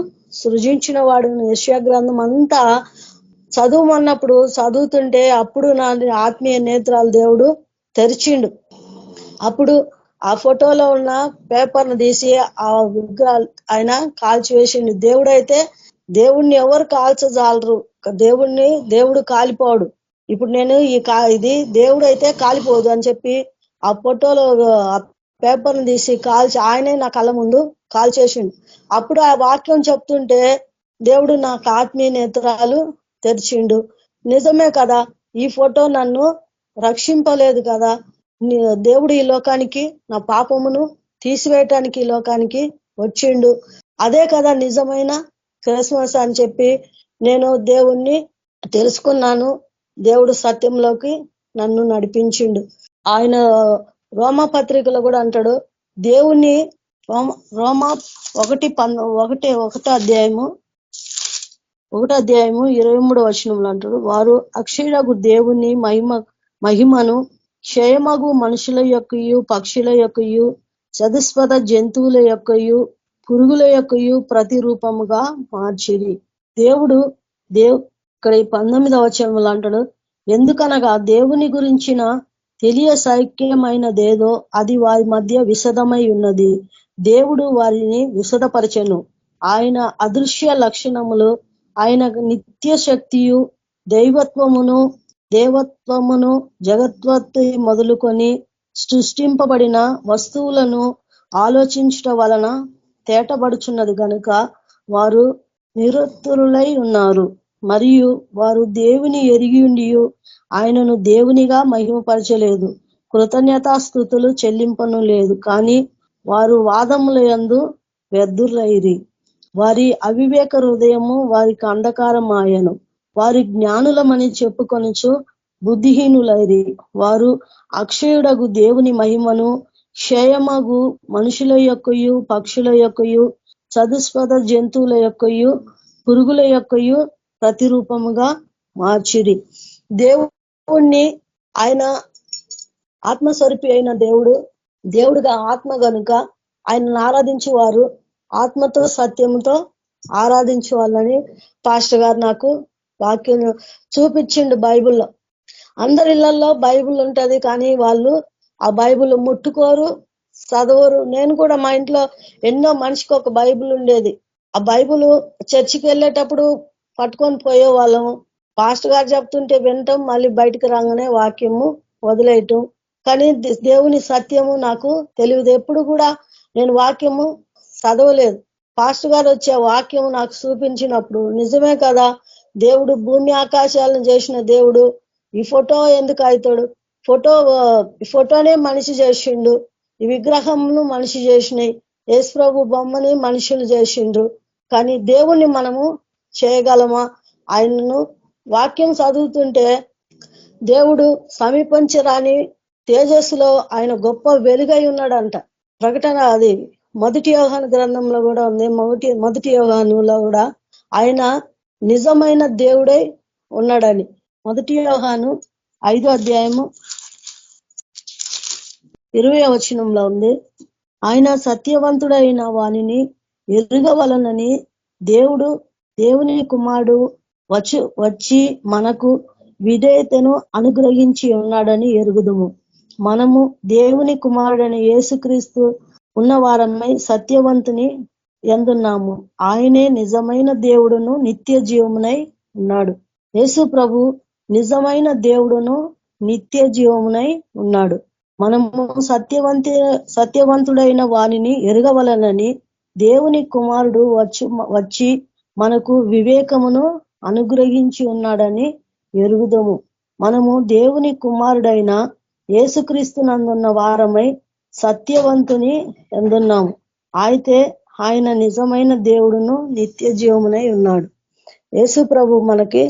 సృజించిన వాడును. యెషయా గ్రంథం అంతా చదువుమన్నప్పుడు చదువుతుంటే అప్పుడు నా ఆత్మీయ నేత్రాలు దేవుడు తెరిచిండు. అప్పుడు ఆ ఫోటోలో ఉన్న పేపర్ను తీసి ఆ విగ్రహాలు ఆయన కాల్చివేసిండు. దేవుడైతే దేవుణ్ణి ఎవరు కాల్చజాలరు, దేవుడు కాలిపోడు. ఇప్పుడు నేను ఇది దేవుడు అయితే కాలిపోదు అని చెప్పి ఆ ఫోటోలో ఆ పేపర్ను తీసి కాల్చి ఆయనే నా కళ్ళ ముందు కాల్చేసిండు. అప్పుడు ఆ వాక్యం చెప్తుంటే దేవుడు నాకు ఆత్మీయ నేత్రాలు తెరిచిండు. నిజమే కదా, ఈ ఫోటో నన్ను రక్షింపలేదు కదా, దేవుడు ఈ లోకానికి నా పాపమును తీసివేయటానికి ఈ లోకానికి వచ్చిండు. అదే కదా నిజమైన క్రిస్మస్ అని చెప్పి నేను దేవుణ్ణి తెలుసుకున్నాను. దేవుడు సత్యంలోకి నన్ను నడిపించిండు. ఆయన రోమా పత్రికలో కూడా అంటాడు, దేవుణ్ణి రోమా 1 అధ్యాయము 23వ వచనంలో అంటాడు, వారు అక్షయుడగు దేవుని మహిమను క్షయమగు మనుషుల యొక్కయు పక్షుల యొక్కయు చతుస్పద జంతువుల యొక్కయు పురుగుల యొక్కయు ప్రతిరూపముగా మార్చిరి. ఇక్కడ 19వ వచనంలో అంటాడు, ఎందుకనగా దేవుని గురించిన తెలియసైక్యమైనదేదో అది వారి మధ్య విశదమై ఉన్నది. దేవుడు వారిని విశదపరచెను. ఆయన అదృశ్య లక్షణములు, ఆయన నిత్య శక్తియు దేవత్వమును జగత్వత్తి మొదలుకొని సృష్టింపబడిన వస్తువులను ఆలోచించుట వలన తేటబడుచున్నది గనుక వారు నిరుత్తరులై ఉన్నారు. మరియు వారు దేవుని ఎరిగియుండియు ఆయనను దేవునిగా మహిమపరచలేదు, కృతజ్ఞతాస్తుతులు చెల్లింపను లేదు. కానీ వారు వాదముల యందు వ్యర్థులైరి. వారి అవివేక హృదయము వారికి అంధకారమాయను. వారి జ్ఞానులమని చెప్పుకొనుచు బుద్ధిహీనులైరి. వారు అక్షయుడగు దేవుని మహిమను క్షయమగు మనుషుల యొక్కయు పక్షుల యొక్కయు చతుస్పద జంతువుల యొక్కయు పురుగుల యొక్కయు ప్రతిరూపముగా మార్చిరి. దేవుణ్ణి ఆయన ఆత్మస్వరూపి అయిన దేవుడుగా ఆత్మ గనుక ఆయనను ఆరాధించు వారు ఆత్మతో సత్యముతో ఆరాధించు వాళ్ళని పాస్టర్ గారు నాకు వాక్యం చూపించిండు. బైబిల్లో అందరి ఇళ్లలో బైబిల్ ఉంటది, కానీ వాళ్ళు ఆ బైబిల్ ముట్టుకోరు, చదవరు. నేను కూడా మా ఇంట్లో ఎన్నో మనిషికి ఒక బైబిల్ ఉండేది. ఆ బైబిల్ చర్చికి వెళ్ళేటప్పుడు పట్టుకొని పోయే వాళ్ళము. పాస్టర్ గారు చెప్తుంటే వినటం, మళ్ళీ బయటకు రాగానే వాక్యము వదిలేయటం. కానీ దేవుని సత్యము నాకు తెలియదు. ఎప్పుడు కూడా నేను వాక్యము చదవలేదు. పాస్టర్ గారు వచ్చే వాక్యము నాకు చూపించినప్పుడు నిజమే కదా, దేవుడు భూమి ఆకాశాలను చేసిన దేవుడు ఈ ఫోటో ఎందుకు అవుతాడు? ఫోటోనే మనిషి చేసిండు, ఈ విగ్రహమును మనిషి చేసినాయి, యేసుప్రభు బొమ్మని మనుషులు చేసిండ్రు. కానీ దేవుణ్ణి మనము చేయగలమా? ఆయనను వాక్యం చదువుతుంటే దేవుడు సమీపించరాని తేజస్సులో ఆయన గొప్ప వెలుగై ఉన్నాడంట. ప్రకటన అది 1 యోహాను గ్రంథంలో కూడా ఉంది. 1 యోహానులో కూడా ఆయన నిజమైన దేవుడై ఉన్నాడని 1 యోహాను 5వ అధ్యాయము 20వ వచనంలో ఉంది. ఆయన సత్యవంతుడైన వానిని ఎరుగవలనని దేవుని కుమారుడు వచ్చి మనకు విధేయతను అనుగ్రహించి ఉన్నాడని ఎరుగుదుము. మనము దేవుని కుమారుడైన యేసుక్రీస్తు ఉన్నవారమై సత్యవంతుని ఎందున్నాము. ఆయనే నిజమైన దేవుడును నిత్య జీవమునై ఉన్నాడు. యేసు ప్రభు నిజమైన దేవుడును నిత్య జీవమునై ఉన్నాడు. మనము సత్యవంతుడైన వానిని ఎరగవలనని దేవుని కుమారుడు వచ్చి మనకు వివేకమును అనుగ్రహించి ఉన్నాడని ఎరుగుదము. మనము దేవుని కుమారుడైన యేసుక్రీస్తునందున్న వారమై సత్యవంతుని ఎందున్నాము. అయితే ఆయన నిజమైన దేవుడును నిత్య జీవమునై ఉన్నాడు. యేసు ప్రభు మనకి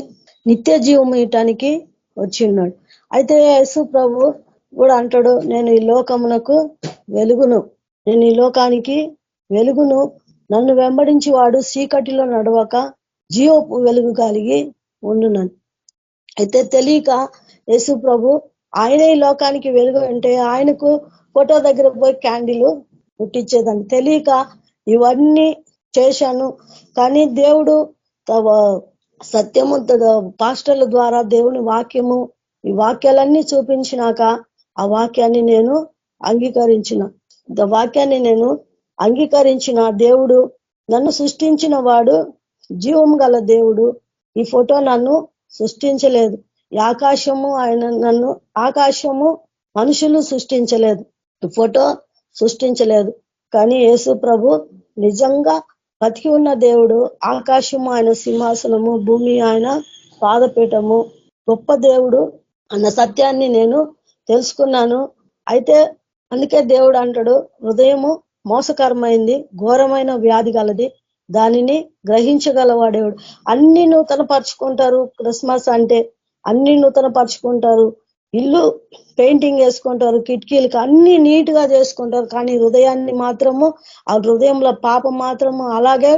నిత్య జీవం ఇయటానికి వచ్చి ఉన్నాడు. అయితే యేసు ప్రభు కూడా అంటాడు, నేను ఈ లోకమునకు వెలుగును, నేను ఈ లోకానికి వెలుగును, నన్ను వెంబడించి వాడు చీకటిలో నడవక జీవపు వెలుగు కలిగి ఉండునని. అయితే తెలియక యేసు ప్రభు ఆయనే ఈ లోకానికి వెలుగు అంటే ఆయనకు ఫోటో దగ్గర పోయి క్యాండిల్ ముట్టించేదాన్ని. తెలియక ఇవన్నీ చేశాను. కానీ దేవుడు సత్యము పాస్టర్ల ద్వారా దేవుని వాక్యము ఈ వాక్యాలన్నీ చూపించినాక ఆ వాక్యాన్ని నేను అంగీకరించిన దేవుడు నన్ను సృష్టించిన వాడు జీవము గల దేవుడు. ఈ ఫోటో నన్ను సృష్టించలేదు. ఈ ఆకాశము మనుషులు సృష్టించలేదు, ఈ ఫోటో సృష్టించలేదు. కానీ యేసు ప్రభు నిజంగా బతికి ఉన్న దేవుడు. ఆకాశము ఆయన సింహాసనము, భూమి ఆయన పాదపీఠము, గొప్ప దేవుడు అన్న సత్యాన్ని నేను తెలుసుకున్నాను. అయితే అందుకే దేవుడు అంటాడు, హృదయము మోసకరమైంది, ఘోరమైన వ్యాధి గలది, దానిని గ్రహించగలవాడేవాడు. అన్ని నూతన పరుచుకుంటారు. క్రిస్మస్ అంటే అన్ని నూతన పరుచుకుంటారు. ఇల్లు పెయింటింగ్ వేసుకుంటారు, కిటికీలకు అన్ని నీట్ గా చేసుకుంటారు. కానీ హృదయాన్ని మాత్రము, ఆ హృదయంలో పాపం మాత్రము అలాగే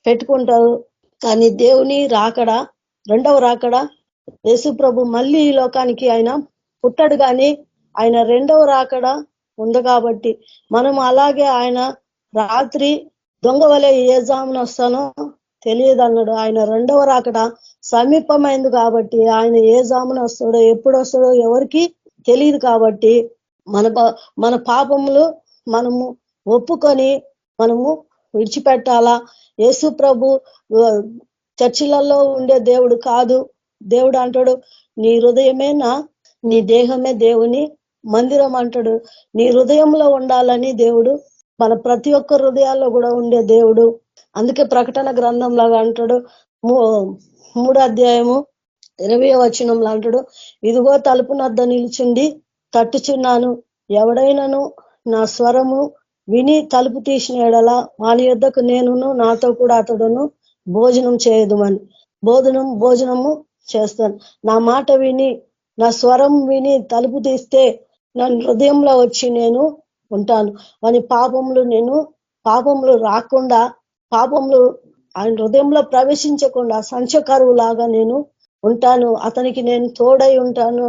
పెట్టుకుంటారు. కానీ దేవుని రాకడ, రెండవ రాకడ, యేసు ప్రభు మళ్ళీ ఈ లోకానికి ఆయన పుట్టడు, కానీ ఆయన రెండవ రాకడ ఉంది. కాబట్టి మనం అలాగే ఆయన రాత్రి దొంగ వలె ఏ జామున వస్తానో తెలియదు అన్నాడు. ఆయన రెండవ రాకడ సమీపమైంది కాబట్టి ఆయన ఏ జామున వస్తాడో ఎప్పుడు వస్తాడో ఎవరికి తెలియదు. కాబట్టి మన పాపములు మనము ఒప్పుకొని మనము విడిచిపెట్టాలా. యేసు ప్రభు చర్చిలలో ఉండే దేవుడు కాదు. దేవుడు అంటాడు, నీ హృదయమేనా, నీ దేహమే దేవుని మందిరం అంటాడు. నీ హృదయంలో ఉండాలని దేవుడు మన ప్రతి ఒక్క హృదయాల్లో కూడా ఉండే దేవుడు. అందుకే ప్రకటన గ్రంథంలాగా అంటాడు, 3వ అధ్యాయము 20వ వచనంలో అంటాడు, ఇదిగో తలుపునద్ద నిల్చుండి తట్టుచున్నాను, ఎవడైనాను నా స్వరము విని తలుపు తీసిన ఎడల వాని యొద్దకు నేనును నాతో కూడా అతడును భోజనం చేయదుమని. భోజనము చేస్తాను. నా మాట విని నా స్వరం విని తలుపు తీస్తే నన్ను హృదయంలో వచ్చి నేను ఉంటాను. వాని పాపములు రాకుండా, పాపములు ఆయన హృదయంలో ప్రవేశించకుండా సంచకరువు లాగా నేను ఉంటాను. అతనికి నేను తోడై ఉంటాను.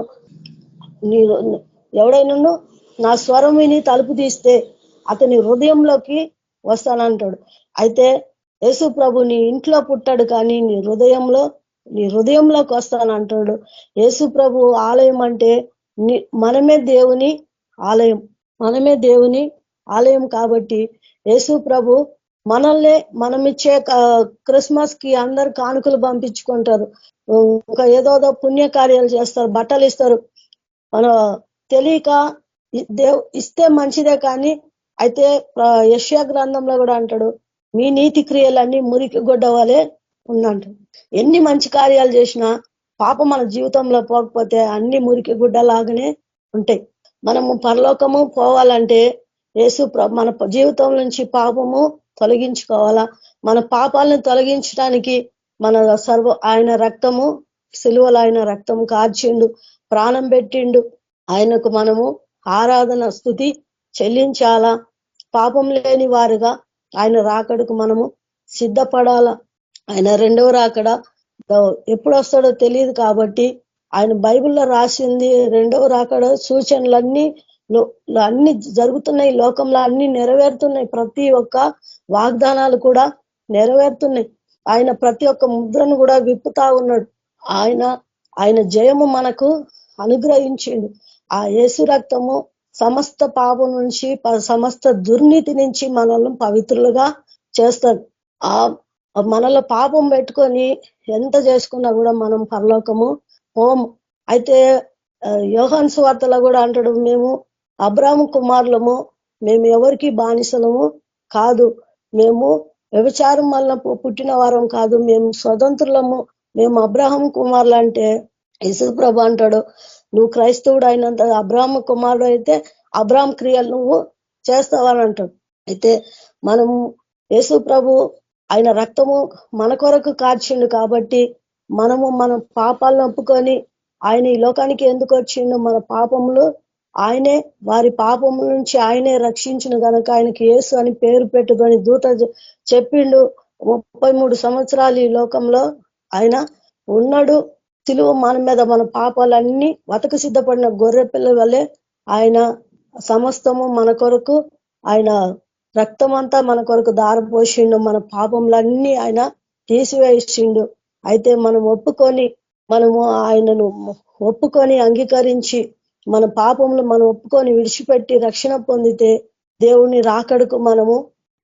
ఎవడైనాను నా స్వరం విని తలుపు తీస్తే అతని హృదయంలోకి వస్తానంటాడు. అయితే యేసు ప్రభు నీ ఇంట్లో పుట్టాడు, కానీ నీ హృదయంలోకి వస్తానంటాడు. యేసు ప్రభు ఆలయం అంటే మనమే దేవుని ఆలయం. కాబట్టి యేసు ప్రభు మనల్ని మనమిచ్చే క్రిస్మస్ కి అందరు కానుకలు పంపించుకుంటారు, ఇంకా ఏదో పుణ్యకార్యాలు చేస్తారు, బట్టలు ఇస్తారు. మన తెలియక ఇస్తే మంచిదే. కానీ అయితే యెషయా గ్రంథంలో కూడా అంటాడు, మీ నీతి క్రియలన్నీ మురికి గొడ్డ వలె ఉందంట. ఎన్ని మంచి కార్యాలు చేసినా పాపం మన జీవితంలో పోకపోతే అన్ని మురికి గుడ్డలాగానే ఉంటాయి. మనము పరలోకము పోవాలంటే యేసు మన జీవితం నుంచి పాపము తొలగించుకోవాలా. మన పాపాలను తొలగించడానికి ఆయన రక్తము, సిలువలో ఆయన రక్తము కార్చిండు, ప్రాణం పెట్టిండు. ఆయనకు మనము ఆరాధన స్తుతి చెల్లించాలా. పాపం లేని వారుగా ఆయన రాకడకు మనము సిద్ధపడాలా. ఆయన రెండవ రాకడ ఎప్పుడు వస్తాడో తెలియదు. కాబట్టి ఆయన బైబిల్లో రాసింది రెండవ రాకడ సూచనలన్నీ అన్ని జరుగుతున్నాయి, లోకంలో అన్ని నెరవేరుతున్నాయి. ప్రతి ఒక్క వాగ్దానాలు కూడా నెరవేరుతున్నాయి. ఆయన ప్రతి ఒక్క ముద్రను కూడా విప్పుతా ఉన్నాడు. ఆయన ఆయన జయము మనకు అనుగ్రహించిండు. ఆ యేసు రక్తము సమస్త పాపం నుంచి సమస్త దుర్నీతి నుంచి మనల్ని పవిత్రులుగా చేస్తారు. ఆ మనలో పాపం పెట్టుకొని ఎంత చేసుకున్నా కూడా మనం పరలోకము హోము. అయితే యోహాను సువార్తలో కూడా అంటాడు, మేము అబ్రాహాము కుమారులము, మేము ఎవరికి బానిసలము కాదు, మేము వ్యభిచారం వల్ల పుట్టిన వారం కాదు, మేము స్వతంత్రులము, మేము అబ్రాహాము కుమారులు. అంటే యేసుప్రభు అంటాడు, నువ్వు క్రైస్తవుడు అయినంత అబ్రాహాము కుమారుడు అయితే అబ్రాహాం క్రియలు నువ్వు చేస్తావని అంటాడు. అయితే మనము యేసు ప్రభు ఆయన రక్తము మన కొరకు కార్చిండు కాబట్టి మనము మన పాపాలను ఒప్పుకొని ఆయన ఈ లోకానికి ఎందుకు వచ్చిండు, మన పాపములు ఆయనే, వారి పాపముల నుంచి ఆయనే రక్షించిన కనుక ఆయనకి యేసు అని పేరు పెట్టుకొని దూత చెప్పిండు. 33 సంవత్సరాలు ఈ లోకంలో ఆయన ఉన్నాడు. సిలువ మన మీద మన పాపాలన్నీ వతకు సిద్ధపడిన గొర్రె పిల్ల వల్లే ఆయన సమస్తము మన కొరకు, ఆయన రక్తం అంతా మన కొరకు దారపోసిండు, మన పాపములన్నీ ఆయన తీసివేసిండు. అయితే మనం ఒప్పుకొని, మనము ఆయనను ఒప్పుకొని అంగీకరించి మన పాపములు మనం ఒప్పుకొని విడిచిపెట్టి రక్షణ పొందితే దేవుని రాకడకు మనము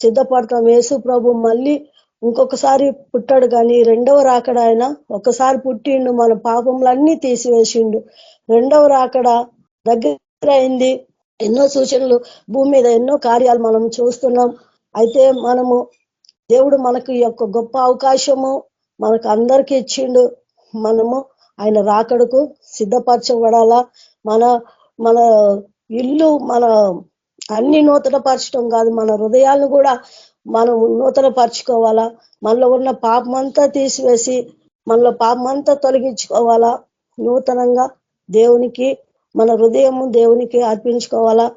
సిద్ధపడతాం. యేసు ప్రభు మళ్ళీ ఇంకొకసారి పుట్టాడు, కానీ రెండవ రాకడ ఆయన ఒకసారి పుట్టిండు, మన పాపములన్నీ తీసివేసిండు. రెండవ రాకడ దగ్గర అయింది. ఎన్నో సూచనలు భూమి మీద ఎన్నో కార్యాలు మనం చూస్తున్నాం. అయితే మనము దేవుడు మనకు ఈ యొక్క గొప్ప అవకాశము మనకు అందరికీ ఇచ్చిండు. మనము ఆయన రాకడకు సిద్ధపరచబడాలా. మన మన ఇల్లు మన అన్ని నూతన పరచడం కాదు, మన హృదయాలను కూడా మనం నూతన పరచుకోవాలా. మనలో ఉన్న పాపమంతా తీసివేసి మనలో పాపమంతా తొలగించుకోవాలా. నూతనంగా దేవునికి మన హృదయము దేవునికి అర్పించుకోవాలా.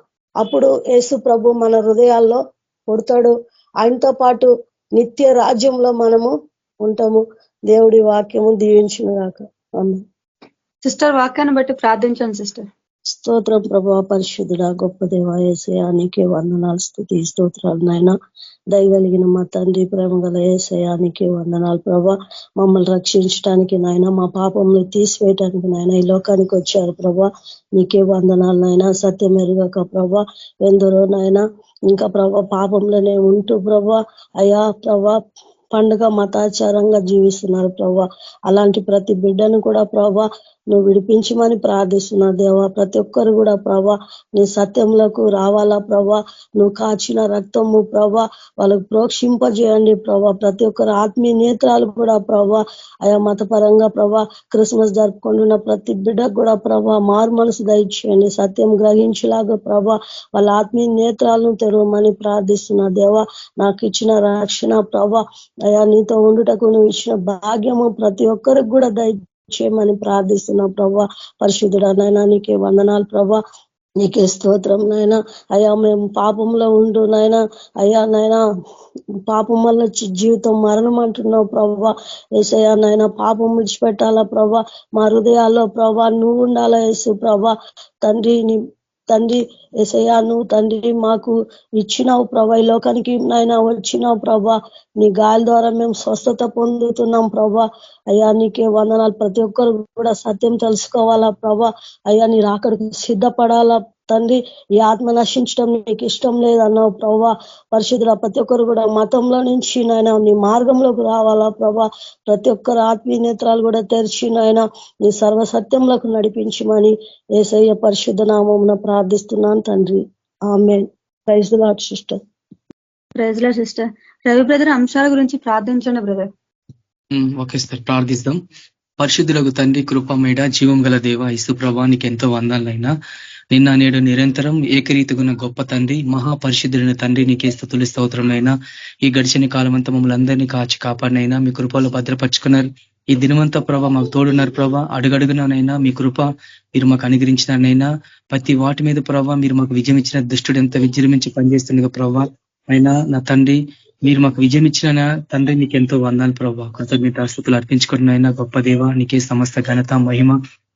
అప్పుడు యేసు ప్రభు మన హృదయాల్లో పుడతాడు. ఆయనతో పాటు నిత్య రాజ్యంలో మనము ఉంటాము. దేవుడి వాక్యము దీవించును గాక. ఆమేన్. సిస్టర్ వాక్యాన్ని బట్టి ప్రార్థించండి సిస్టర్. స్తోత్రం ప్రభా, పరిశుద్ధుడా, గొప్ప దేవా యేసయ్యా, నీకే వందనాలు, స్తుతి స్తోత్రాలు నాయన. దయగలిగిన మా తండ్రి, ప్రేమ గల యేసయ్యా, నీకే వందనాలు ప్రభా. మమ్మల్ని రక్షించడానికి నాయన, మా పాపంలో తీసివేయటానికి నాయన ఈ లోకానికి వచ్చారు ప్రభా. నీకే వందనాలు నాయన. సత్యం ఎరుగక ప్రభా ఎందరో నాయన ఇంకా ప్రభా పాపంలోనే ఉంటూ ప్రభా అయా ప్రభా పండుగ మతాచారంగా జీవిస్తున్నారు ప్రభా. అలాంటి ప్రతి బిడ్డను కూడా ప్రభా నువ్వు విడిపించమని ప్రార్థిస్తున్నా దేవా. ప్రతి ఒక్కరు కూడా ప్రభా నీ సత్యంలోకి రావాలా ప్రభా. నువ్వు కాచిన రక్తము ప్రభా వాళ్ళకు ప్రోక్షింపజేయండి ప్రభా. ప్రతి ఒక్కరు ఆత్మీయ నేత్రాలు కూడా ప్రభా ఆయా మతపరంగా ప్రభా క్రిస్మస్ జరుపుకుంటున్న ప్రతి బిడ్డకు కూడా ప్రభా మారు మనసు దయచేయండి. సత్యం గ్రహించేలాగా ప్రభా వాళ్ళ ఆత్మీయ నేత్రాలను తెరవమని ప్రార్థిస్తున్నా దేవా. నాకు ఇచ్చిన రక్షణ ప్రభా అయా నీతో ఉండుటకు నువ్వు ఇచ్చిన భాగ్యము ప్రతి ఒక్కరికి కూడా దయచేయమని ప్రార్థిస్తున్నా ప్రభా. పరిశుద్ధుడా నాయనా, నీకే వందనాలు ప్రభా. నీకే స్తోత్రం నాయన. అయ్యా మేము పాపంలో ఉండు నాయన, అయ్యా నాయన పాపం వల్ల జీవితం మరణం అంటున్నావు ప్రభా. యేసయ్యా నాయన పాపం విడిచిపెట్టాలా ప్రభా. మా హృదయాల్లో ప్రభా నువ్వు ఉండాలా యేసు ప్రభా. తండ్రి యేసయ్యా, నువ్వు తండ్రి మాకు ఇచ్చినావు ప్రభా. ఈ లోకానికి నాయన వచ్చినావు ప్రభా. నీ గాయాల ద్వారా మేము స్వస్థత పొందుతున్నాం ప్రభా. అయ్యా నీకే వందనాలు. ప్రతి ఒక్కరు కూడా సత్యం తెలుసుకోవాలా ప్రభా. అయ్యా నీ రాకడికి సిద్ధపడాలా తండ్రి. ఈ ఆత్మ నశించడం నీకు ఇష్టం లేదన్నావు ప్రభా. పరిశుద్ధుల ప్రతి ఒక్కరు కూడా మతంలో నుంచి నాయన నీ మార్గంలోకి రావాలా ప్రభా. ప్రతి ఒక్కరు ఆత్మీయ నేత్రాలు కూడా తెరిచి నాయన నీ సర్వసత్యంలోకి నడిపించమని యేసయ్య పరిశుద్ధ నామమున ప్రార్థిస్తున్నాను తండ్రి. ఆమేన్. Praise the lord sister. Praise lord sister. Ravi brother అంశాల గురించి ప్రార్థించండి బ్రదర్. ఓకే సార్, ప్రార్థిస్తాం. పరిశుద్ధులకు తండ్రి, కృపమేడ, జీవం గల దేవ యేసు ప్రభా, నీకు ఎంతో వందాలైనా. నిన్న నేడు నిరంతరం ఏకరీతిగున్న గొప్ప తండ్రి, మహాపరిశుద్ధుడైన తండ్రి, నీకే స్తుతులు స్తోత్రమైనా. ఈ గడిచిన కాలం అంతా మమ్మల్ని అందరినీ కాచి కాపాడినైనా మీ కృపలో భద్రపరుచుకున్నారు. ఈ దినమంతా ప్రభా మాకు తోడున్నారు ప్రభా. అడుగడుగునైనా మీ కృప మీరు మాకు అనుగ్రహించినారనైనా. ప్రతి వాటి మీద ప్రభా మీరు మాకు విజయం ఇచ్చిన. దుష్టుడు ఎంత విజృంభించి పనిచేస్తుండగా ప్రభా అయినా నా తండ్రి, మీరు మాకు విజయం ఇచ్చిన తండ్రి నీకు ఎంతో వందాలు ప్రభా. కృతజ్ఞతాస్తుతులు అర్పించుకున్నైనా గొప్ప దేవ, నీకే సమస్త ఘనత మహిమ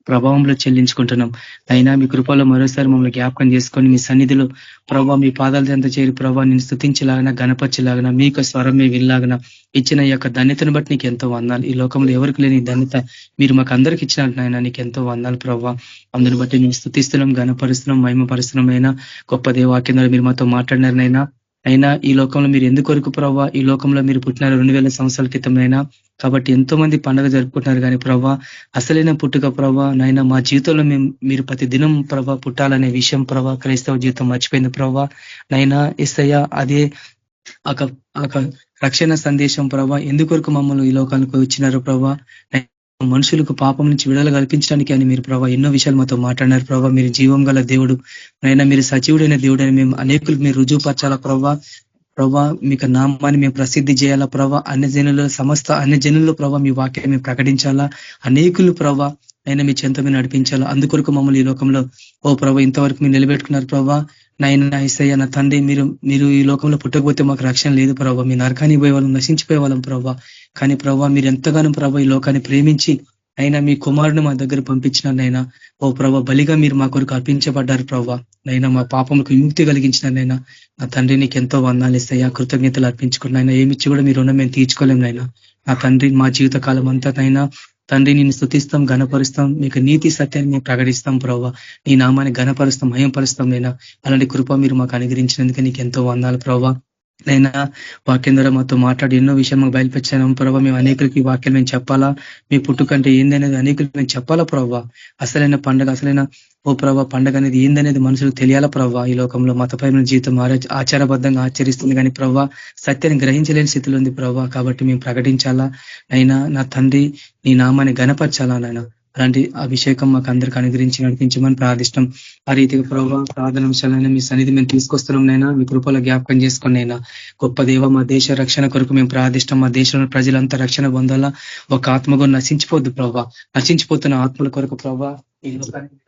ప్రభావంలో చెల్లించుకుంటున్నాం. అయినా మీ కృపలో మరోసారి మమ్మల్ని జ్ఞాపకం చేసుకొని మీ సన్నిధిలో ప్రభావ మీ పాదాల చెంత చేరి ప్రభావ నేను స్తుతించలాగన గణపరచలాగన మీకు స్వరం మీ వినలాగన ఇచ్చిన ఈ యొక్క ధన్యతను బట్టి నీకు ఎంతో వందాలు. ఈ లోకంలో ఎవరికి లేని ధన్యత మీరు మాకు అందరికి ఇచ్చినట్టు నాయన నీకు ఎంతో వందాలు ప్రభావ. అందుని బట్టి మేము స్తుతిస్తున్నాం, గణపరుస్తున్నాం, మహిమపరుస్తున్నాం. అయినా గొప్ప దేవాక్యం మీరు మాతో మాట్లాడినారనైనా అయినా ఈ లోకంలో మీరు ఎందుకొరకు ప్రభావ ఈ లోకంలో మీరు పుట్టినారు 2000 సంవత్సరాల క్రితమైనా కాబట్టి ఎంతో మంది పండుగ జరుపుకుంటున్నారు కానీ ప్రభావ అసలైన పుట్టుక ప్రభావ నైనా మా జీవితంలో మీరు ప్రతి దినం ప్రభావ పుట్టాలనే విషయం ప్రభావ క్రైస్తవ జీవితం మర్చిపోయింది ప్రభావ. నైనా యేసయ్య అదే రక్షణ సందేశం ప్రభావ ఎందుకొరకు మమ్మల్ని ఈ లోకానికి వచ్చినారు ప్రభావ. మనుషులకు పాపం నుంచి విడుదల కల్పించడానికి అని మీరు ప్రభావ ఎన్నో విషయాలు మాతో మాట్లాడినారు ప్రభావ. మీరు జీవం గల దేవుడు నైనా మీరు సజీవుడైన దేవుడు అని మేము అనేకులు మీరు రుజువుపరచాలా ప్రభావ. మీకు నామాన్ని మేము ప్రసిద్ధి చేయాలా ప్రభావ. సమస్త అన్ని జనుల్లో ప్రభావ మీ వాక్యాన్ని మేము ప్రకటించాలా. అనేకులు ప్రభావ అయినా మీ చెంత మీద నడిపించాలా. అందుకొరకు మమ్మల్ని ఈ లోకంలో ఓ ప్రభావ ఇంతవరకు మీరు నిలబెట్టుకున్నారు ప్రభావ. నైనా యేసయ్య నా తండ్రి మీరు ఈ లోకంలో పుట్టకపోతే మాకు రక్షణ లేదు ప్రభావ. మీ నరకానికి పోయే వాళ్ళం, నశించిపోయే వాళ్ళం ప్రభావ. కానీ ప్రభావ మీరు ఎంతగానో ప్రభావ ఈ లోకాన్ని ప్రేమించి అయినా మీ కుమారుని మా దగ్గర పంపించినారనైనా ఓ ప్రభావ బలిగా మీరు మా కొరకు అర్పించబడ్డారు ప్రభావ. నైనా మా పాపములకు విముక్తి కలిగించినారనైనా నా తండ్రి నీకు ఎంతో వందాలు ఇస్తాయా, కృతజ్ఞతలు అర్పించుకున్నాయినా. ఏమిచ్చి కూడా మీరు రుణం మేము తీర్చుకోలేం నైనా. నా తండ్రి మా జీవిత కాలం అంతా నైనా తండ్రి నేను స్తుతిస్తాం, ఘనపరుస్తాం, మీకు నీతి సత్యాన్ని మేము ప్రకటిస్తాం ప్రభావ. నీ నామాన్ని ఘనపరుస్తాం, మహింపరుస్తాం నైనా. అలాంటి కృప మీరు మాకు అనుగ్రహించినందుకు నీకు ఎంతో వందాలు ప్రభావ. నైనా వాక్యం ద్వారా మాతో మాట్లాడి ఎన్నో విషయాలు మాకు బయలుపెచ్చాను ప్రభావ. మేము అనేకులకి వాక్యాలు మేము చెప్పాలా, మీ పుట్టుకంటే ఏందనేది అనేకులకి మేము చెప్పాలా ప్రభావ. అసలైన పండుగ అసలైన ఓ ప్రభావ పండుగ అనేది ఏందనేది మనుషులకు తెలియాలా ప్రభావ. ఈ లోకంలో మతపరమైన జీవితం ఆచారబద్ధంగా ఆచరిస్తుంది కానీ ప్రభావ సత్యాన్ని గ్రహించలేని స్థితిలో ఉంది ప్రభావ. కాబట్టి మేము ప్రకటించాలా నైనా. నా తండ్రి నీ నామాన్ని గణపరచాలా నాయన. అలాంటి అభిషేకం మాకు అందరికి అనుగ్రహించి నడిపించమని ప్రార్థిష్టం. ఆ రీతిగా ప్రభావ ప్రార్థన అంశాలైనా మీ సన్నిధి మేము తీసుకొస్తున్నాం నైనా. మీ కృపలో జ్ఞాపకం చేసుకుని నైనా గొప్ప దేవ మా దేశ రక్షణ కొరకు మేము ప్రార్థిష్టం. మా దేశంలో ప్రజలంతా రక్షణ పొందాలా. ఒక ఆత్మగా నశించిపోద్దు ప్రభావ. నశించిపోతున్న ఆత్మల కొరకు ప్రభావ ఈ లోకానికి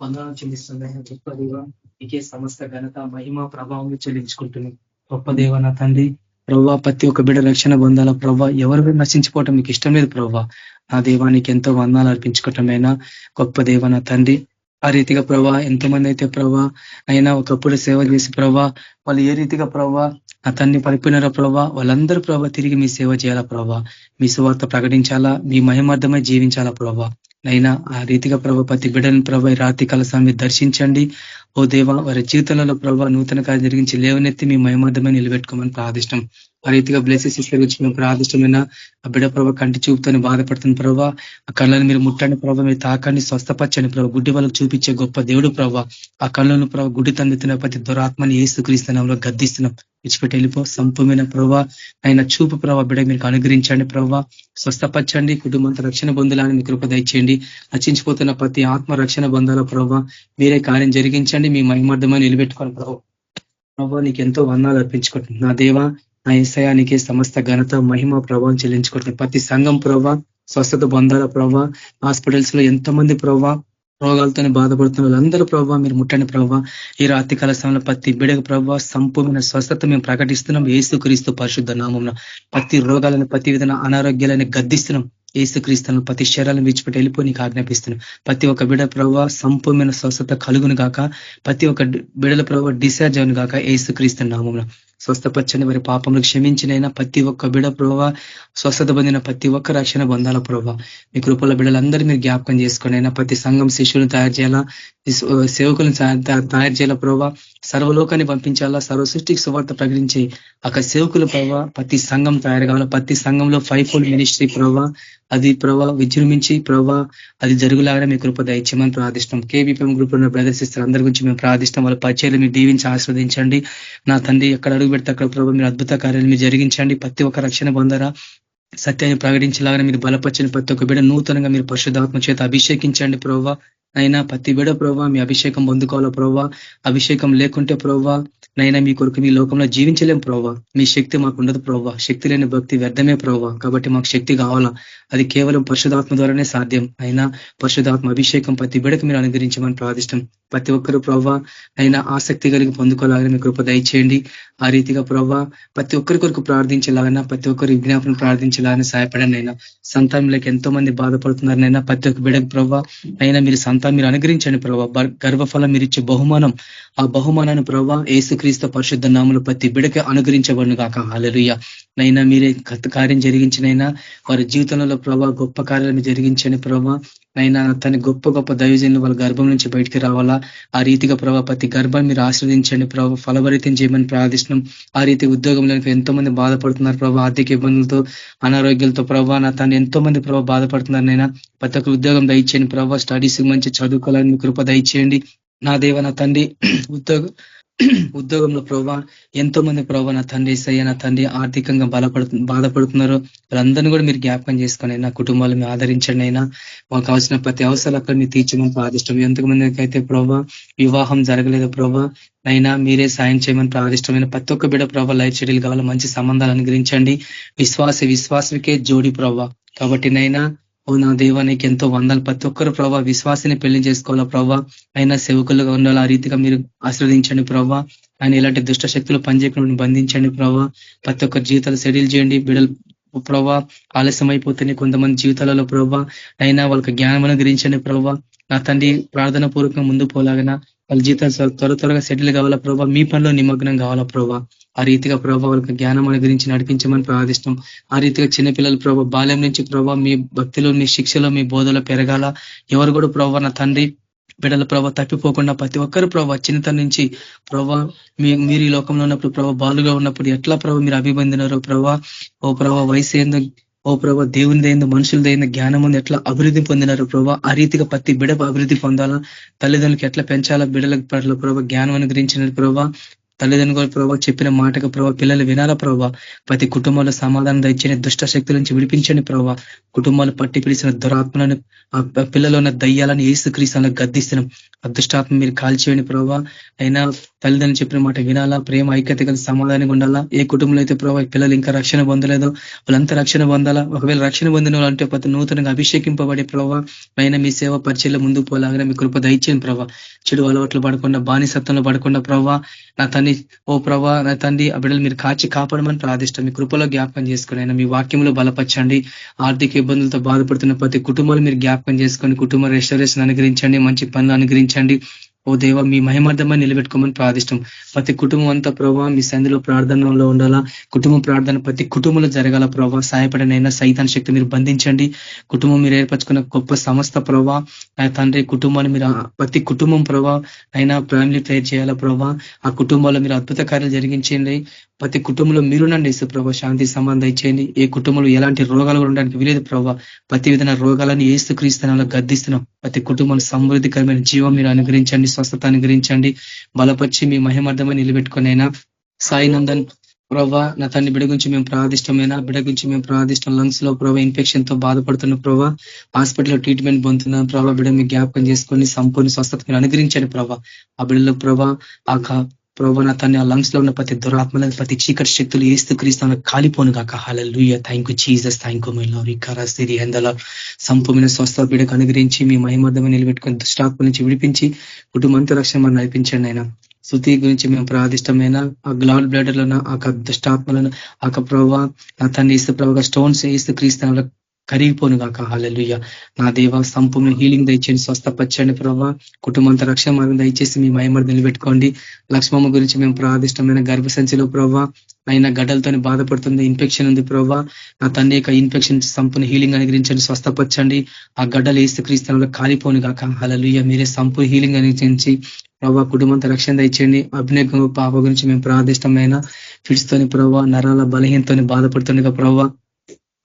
వందనాలు చెల్లిస్తున్నాయి. గొప్ప దేవ నీకే సమస్త ఘనత మహిమ ప్రభావం చెల్లించుకుంటున్నాం. గొప్ప దేవ నా తండ్రి ప్రభావ ప్రతి ఒక్క బిడ్డ రక్షణ పొందాలా ప్రభావ. ఎవరు నశించిపోవటం మీకు ఇష్టం లేదు ప్రభావ. నా దేవానికి ఎంతో వందనాలు అర్పించుకోవటమైనా గొప్ప దేవ నా తండ్రి. ఆ రీతిగా ప్రభావ ఎంతమంది అయితే ప్రభావ అయినా ఒకప్పుడు సేవ చేసి ప్రభావ వాళ్ళు ఏ రీతిగా ప్రభావ నా తండ్రి పడిపోయినారో ప్రభావ వాళ్ళందరూ ప్రభావ తిరిగి మీ సేవ చేయాలా ప్రభావ. మీ సువార్త ప్రకటించాలా, మీ మహిమార్థమై జీవించాలా ప్రభావ. నైనా ఆ రీతిగా ప్రభావ ప్రతి బిడ్డలను ప్రభావ రాత్రి కాల సమయం దర్శించండి. ఓ దేవ వారి జీవితంలో ప్రభావ నూతన కార్యం జరిగించి లేవనెత్తి మీ మహిమార్థమై నిలబెట్టుకోమని ప్రార్థిష్టం. ఆ రీతిగా బ్లెసెస్ ఇస్తారు గురించి మేము ప్రార్థిష్టమైన ఆ బిడ్డ ప్రభావ కంటి చూపుతోని బాధపడుతుంది ప్రభావ. ఆ కళ్ళను మీరు ముట్టండి ప్రభావ, మీరు తాకండి, స్వస్థపచ్చండి ప్రభావ. గుడ్డి వాళ్ళకు చూపించే గొప్ప దేవుడు ప్రభావ. ఆ కళ్ళను ప్రభావ గుడ్డి తందుతున్న ప్రతి దురాత్మని యేసుక్రీస్తునామములో గద్దిస్తున్నాం. విడిచిపెట్టి వెళ్ళిపో సంపూర్ణ ప్రభావ ఆయన చూపు ప్రభావ బిడ్డ మీకు అనుగ్రహించండి ప్రభావ. స్వస్థపచ్చండి, కుటుంబంతో రక్షణ పొందాలని మీ కృప దయచేయండి. నశించిపోతున్న ప్రతి ఆత్మ రక్షణ పొందాల ప్రభావ మీరే కార్యం జరిగించండి. మీ మహిమార్థమని నిలబెట్టుకోండి ప్రభావ. నీకు ఎంతో వందనాలు అర్పించుకుంటుంది నా దేవ. నా యేసయ్యానికి సమస్త ఘనత మహిమ ప్రభావం చెల్లించుకుంటుంది. ప్రతి సంఘం ప్రభావ స్వస్థత పొందాల ప్రభావ. హాస్పిటల్స్ లో ఎంతమంది ప్రభావ రోగాలతోనే బాధపడుతున్న వాళ్ళందరూ ప్రభావ మీరు ముట్టండి ప్రభావ. ఈ రాత్రి కాల సమయంలో ప్రతి బిడగ ప్రభావ సంపూర్ణ స్వస్థత మేము ప్రకటిస్తున్నాం. యేసుక్రీస్తు పరిశుద్ధ నామమున ప్రతి రోగాలను ప్రతి విధంగా అనారోగ్యాలను గద్దిస్తున్నాం. యేసుక్రీస్తును ప్రతి శరీరాలను విడిచిపెట్టి వెళ్ళిపోయి నీకు ఆజ్ఞాపిస్తున్నాం. ప్రతి ఒక్క బిడ ప్రభావ సంపూర్ణ స్వస్థత కలుగును గాక. ప్రతి ఒక్క బిడల ప్రభావ డిశ్చార్జ్ అవును గాక. యేసుక్రీస్తు నామమున స్వస్థపచ్చని వారి పాపములకు క్షమించినైనా ప్రతి ఒక్క బిడ ప్రభావ స్వస్థత పొందిన ప్రతి ఒక్క రక్షణ పొందాల ప్రభావ. మీ కృపల బిడ్డలందరూ మీరు జ్ఞాపకం చేసుకుని అయినా ప్రతి సంఘం శిష్యులను తయారు చేయాలా, సేవకులను తయారు చేయాలా ప్రభావ. సర్వలోకాన్ని పంపించాలా, సర్వ సృష్టికి సువార్త ప్రకటించి అక్కడ సేవకులు ప్రభావ ప్రతి సంఘం తయారు కావాలా. ప్రతి సంఘంలో 5-fold మినిస్ట్రీ ప్రభావ అది ప్రభావ విజృంభించి ప్రభావ అది జరుగులాగానే మీ కృప దయచేయమని ప్రార్థిస్తాం. కేబీపీఎం గ్రూప్ ఉన్న బ్రదర్స్ సిస్టర్ అందరి గురించి మేము ప్రార్థిస్తాం. వాళ్ళ పరిచయాలు మీరు దీవించి ఆస్వాదించండి. నా తండ్రి ఎక్కడ అడుగు పెడితే అక్కడ ప్రభావ మీరు అద్భుత కార్యాలు మీరు జరిగించండి. ప్రతి ఒక్క రక్షణ పొందరా సత్యాన్ని ప్రకటించలాగానే మీరు బలపరచని ప్రతి ఒక్క బిడ్డ నూతనంగా మీరు పరిశుద్ధాత్మ చేత అభిషేకించండి ప్రభావ. అయినా ప్రతి బిడ ప్రభావ మీ అభిషేకం పొందుకోవాలా ప్రభావ. అభిషేకం లేకుంటే ప్రభావ నైనా మీ కొరకు మీ లోకంలో జీవించలేం ప్రభావ. మీ శక్తి మాకు ఉండదు ప్రభావ. శక్తి లేని భక్తి వ్యర్థమే ప్రభావ. కాబట్టి మాకు శక్తి కావాలా, అది కేవలం పరిశుధాత్మ ద్వారానే సాధ్యం. అయినా పరిశుధాత్మ అభిషేకం ప్రతి బిడకు మీరు అనుగ్రహించమని ప్రార్థిష్టం. ప్రతి ఒక్కరు ప్రభావ అయినా ఆసక్తి కలిగి పొందుకోలాగానే మీ కృప దయచేయండి. ఆ రీతిగా ప్రభావ ప్రతి ఒక్కరి కొరకు ప్రార్థించేలాగా, ప్రతి ఒక్కరి విజ్ఞాపన ప్రార్థించేలాగానే సహాయపడండి. అయినా సంతానంలోకి ఎంతో మంది బాధపడుతున్నారనైనా ప్రతి ఒక్క బిడకు ప్రభావ అయినా మీరు సంతానం మీరు అనుగ్రహించండి ప్రభావ. గర్భఫలం మీరు ఇచ్చే బహుమానం, ఆ బహుమానాన్ని ప్రభావ యేసుక్రీస్తు పరిశుద్ధ నామములో ప్రతి బిడకే అనుగ్రహించబడును గాక. హల్లెలూయా. నైనా మీరే కార్యం జరిగించినైనా వారి జీవితంలో ప్రభావ గొప్ప కార్యాలను జరిగించండి ప్రభావ. అయినా తన గొప్ప గొప్ప దైవజనులు వాళ్ళ గర్భం నుంచి బయటికి రావాలా. ఆ రీతిగా ప్రభావ ప్రతి గర్భాన్ని మీరు ఆశ్రవదించండి ప్రభావ. ఫలభరితం చేయమని ప్రార్థిస్తున్నాం. ఆ రీతి ఉద్యోగంలో ఎంతో మంది బాధపడుతున్నారు ప్రభావ. ఆర్థిక ఇబ్బందులతో, అనారోగ్యాలతో ప్రభావ నా తను ఎంతో మంది ప్రభావ బాధపడుతున్నారు. నైనా ప్రతి ఒక్క ఉద్యోగం దయచేయండి ప్రభావ. స్టడీస్ మంచి చదువుకోవాలని మీ కృప దయచేయండి నా దేవ. నా తండ్రి ఉద్యోగంలో ప్రభావ ఎంతో మంది ప్రభావ నా తండ్రి సయ్య నా తండ్రి ఆర్థికంగా బాధపడుతున్నారు. వాళ్ళందరినీ కూడా మీరు జ్ఞాపకం చేసుకొని అయినా కుటుంబాలు మీరు ఆదరించండి. అయినా మాకు కావాల్సిన ప్రతి అవసరాలు అక్కడ మీరు తీర్చమని ప్రార్థిష్టం. ఎంతమందికి అయితే ప్రభావ వివాహం జరగలేదు ప్రభావ, అయినా మీరే సాయం చేయమని ప్రార్థిష్టమైన ప్రతి ఒక్క బిడ ప్రభావ లైఫ్ షెడ్యూల్ కావాలి. మంచి సంబంధాలు అనుగ్రహించండి. విశ్వాసకే జోడి ప్రభావ. కాబట్టి నైనా ఓ నా దేవానికి ఎంతో వందలు. ప్రతి ఒక్కరు ప్రభావ విశ్వాసాన్ని పెళ్లి చేసుకోవాలా ప్రభావ. అయినా సేవకులుగా ఉండాలి. ఆ రీతిగా మీరు ఆశ్రవదించండి ప్రభావ. ఆయన ఇలాంటి దుష్ట శక్తులు పనిచేయకుండా బంధించండి ప్రభావ. ప్రతి ఒక్కరి జీవితాలు సెటిల్ చేయండి. బిడలు ప్రభావ ఆలస్యం అయిపోతుంది కొంతమంది జీవితాలలో ప్రభావ. అయినా వాళ్ళకి జ్ఞానం అనుగ్రహించండి ప్రభావ. నా తండ్రి ప్రార్థన పూర్వకంగా ముందు పోలాగన వాళ్ళ జీవితాలు త్వరగా సెటిల్ కావాలా ప్రభావ. మీ పనిలో నిమగ్నం కావాలా ప్రభావ. ఆ రీతిగా ప్రభావ వాళ్ళకి జ్ఞానం గురించి నడిపించమని ప్రార్థిస్తాం. ఆ రీతిగా చిన్నపిల్లలు ప్రభావ బాల్యం నుంచి ప్రభావ మీ భక్తిలో, మీ శిక్షలో, మీ బోధలో పెరగాల. ఎవరు కూడా ప్రభావ నా తండ్రి బిడ్డల ప్రభావ తప్పిపోకుండా ప్రతి ఒక్కరు ప్రభావ చిన్నతనం నుంచి ప్రభావ మీరు ఈ లోకంలో ఉన్నప్పుడు ప్రభావ బాలుగా ఉన్నప్పుడు ఎట్లా ప్రభావ మీరు అభిబంధినారో ప్రభావ. ఓ ప్రభావ వయసు ఏందో, ఓ ప్రభావ దేవునిదైందో మనుషులదైందో జ్ఞానం ఉంది ఎట్లా అభివృద్ధి పొందినారు ప్రభావ. ఆ రీతిగా ప్రతి బిడ అభివృద్ధి పొందాలా. తల్లిదండ్రులకు ఎట్లా పెంచాలా బిడ్డలకు పట్ల ప్రభావ జ్ఞానం అనుగ్రహించిన ప్రభావ. తల్లిదండ్రులు ప్రభావ చెప్పిన మాటకు ప్రభావ పిల్లలు వినాలా ప్రభావ. ప్రతి కుటుంబంలో సమాధానం దయచేని దుష్ట శక్తుల నుంచి విడిపించండి ప్రభావ. కుటుంబాలు పట్టి పిలిచిన దురాత్మలను, ఆ పిల్లలు ఉన్న దయ్యాలను యేసుక్రీస్తులను గద్దిస్తున్నాం. అదృష్టాత్మ మీరు కాల్చేయండి ప్రభావ. అయినా తల్లిదండ్రులు చెప్పిన మాట వినాలా. ప్రేమ ఐక్యత కలిసి సమాధానంగా ఉండాలా. ఏ కుటుంబంలో అయితే ప్రభావ పిల్లలు ఇంకా రక్షణ పొందలేదో వాళ్ళంతా రక్షణ పొందాలా. ఒకవేళ రక్షణ పొందిన వాళ్ళు అంటే ప్రతి నూతనంగా అభిషేకింపబడే ప్రభావ. అయినా మీ సేవ పరిచయలో ముందుకు పోలాగానే మీ కృప దయచేయండి ప్రభావ. చెడు అలవాట్లు పడకుండా, బానిసత్వంలో పడకుండా ప్రభావ నా తండ్రి ఓ ప్రభా నా తండ్రి ఆ బిడ్డలు మీరు కాచి కాపాడమని ప్రార్థిస్తాం. మీ కృపలో జ్ఞాపకం చేసుకుని అయినా మీ వాక్యంలో బలపరచండి. ఆర్థిక ఇబ్బందులతో బాధపడుతున్న ప్రతి కుటుంబాలు మీరు జ్ఞాపకం చేసుకొని కుటుంబ రెస్టరేషన్ అనుగ్రహించండి. మంచి పనులు అనుగ్రహించండి. ఓ దేవ మీ మహిమార్థమని నిలబెట్టుకోమని ప్రార్థిష్టం. ప్రతి కుటుంబం అంతా ప్రభావ మీ సంధిలో ప్రార్థనలో ఉండాలా. కుటుంబం ప్రార్థన ప్రతి కుటుంబంలో జరగాల ప్రభావ. సహాయపడనైనా సైతాన్ శక్తి మీరు బంధించండి. కుటుంబం మీరు ఏర్పరచుకున్న గొప్ప సంస్థ ప్రభావ. నా తండ్రి కుటుంబాన్ని మీరు ప్రతి కుటుంబం ప్రభావ అయినా ఫ్యామిలీ ప్రేయర్ చేయాలా ప్రభావ. ఆ కుటుంబాల్లో మీరు అద్భుత కార్యాలు జరిగించండి. ప్రతి కుటుంబంలో మీరునండి ప్రభావ. శాంతి సంబంధం ఇచ్చేయండి. ఏ కుటుంబంలో ఎలాంటి రోగాలు ఉండడానికి వీలేదు ప్రభావ. ప్రతి విధమైన రోగాలను యేసుక్రీస్తునామములో గద్దిస్తున్నాం. ప్రతి కుటుంబంలో సమృద్ధికరమైన జీవం మీరు అనుగ్రహించండి. స్వస్థత అనుగ్రహించండి. బలపరిచి మీ మహిమార్థమని నిలబెట్టుకునైనా సాయినందన్ ప్రభావ నా తండ్రి బిడ గురించి మేము ప్రార్థిష్టమైనా బిడ గురించి మేము ప్రార్థిష్టం. లంగ్స్ లో ప్రభావ ఇన్ఫెక్షన్ తో బాధపడుతున్న ప్రభావ హాస్పిటల్లో ట్రీట్మెంట్ పొందుతున్న ప్రభావ బిడ మీ జ్ఞాపకం చేసుకొని సంపూర్ణ స్వస్థత మీరు అనుగ్రహించండి ప్రభావ. ఆ బిడ్డలో ప్రభావ ఆ ప్రభావ నా తన్ని ఆ లంగ్స్ లో ఉన్న ప్రతి దురాత్మలను ప్రతి చీకటి శక్తులు యేసుక్రీస్తును కాలిపోను కాక. హల్లెలూయా. Thank you Jesus. Thank you my lord. ఇకరాసిరి ఎందల సంపూర్ణ స్వస్థ బిడ్డకు అనుగ్రహించి మీ మహిమార్థమని నిలబెట్టుకొని దుష్టాత్మ నుంచి విడిపించి కుటుంబంతో రక్షణ మనం నడిపించండి. అయినా శృతి గురించి మేము ప్రార్థిష్టమైన ఆ గ్లాడ్ బ్లడర్లను ఆ దుష్టాత్మలను ఆ ప్రభావ నా తన్ని యేసు ప్రభావ స్టోన్స్ యేసుక్రీస్తును కరిగిపోను కాక. హల్లెలూయా. నా దేవ సంపూర్ణ హీలింగ్ దయచేయండి. స్వస్థపరచండి ప్రభావ. కుటుంబంతో రక్షణ మార్గం దయచేసి మీ మహిమను నిలబెట్టుకోండి. లక్ష్మమ్మ గురించి మేము ప్రార్థిష్టమైన గర్భసంచిలో ప్రభావ అయినా గడ్డలతో బాధపడుతుంది. ఇన్ఫెక్షన్ ఉంది ప్రభావ. నా తండ్రి యొక్క ఇన్ఫెక్షన్ సంపూర్ణ హీలింగ్ అనుగ్రహించండి. స్వస్థపరచండి. ఆ గడ్డలు యేసుక్రీస్తులో కాలిపోను కాక. హల్లెలూయా. మీరే సంపూర్ణ హీలింగ్ అనుగ్రహించి ప్రభావ కుటుంబంతో రక్షణ దయచేయండి. అభినయ పాప గురించి మేము ప్రార్థిష్టమైన ఫిట్స్ తోని ప్రభావ నరాల బలహీనతోని బాధపడుతుండగా ప్రభావ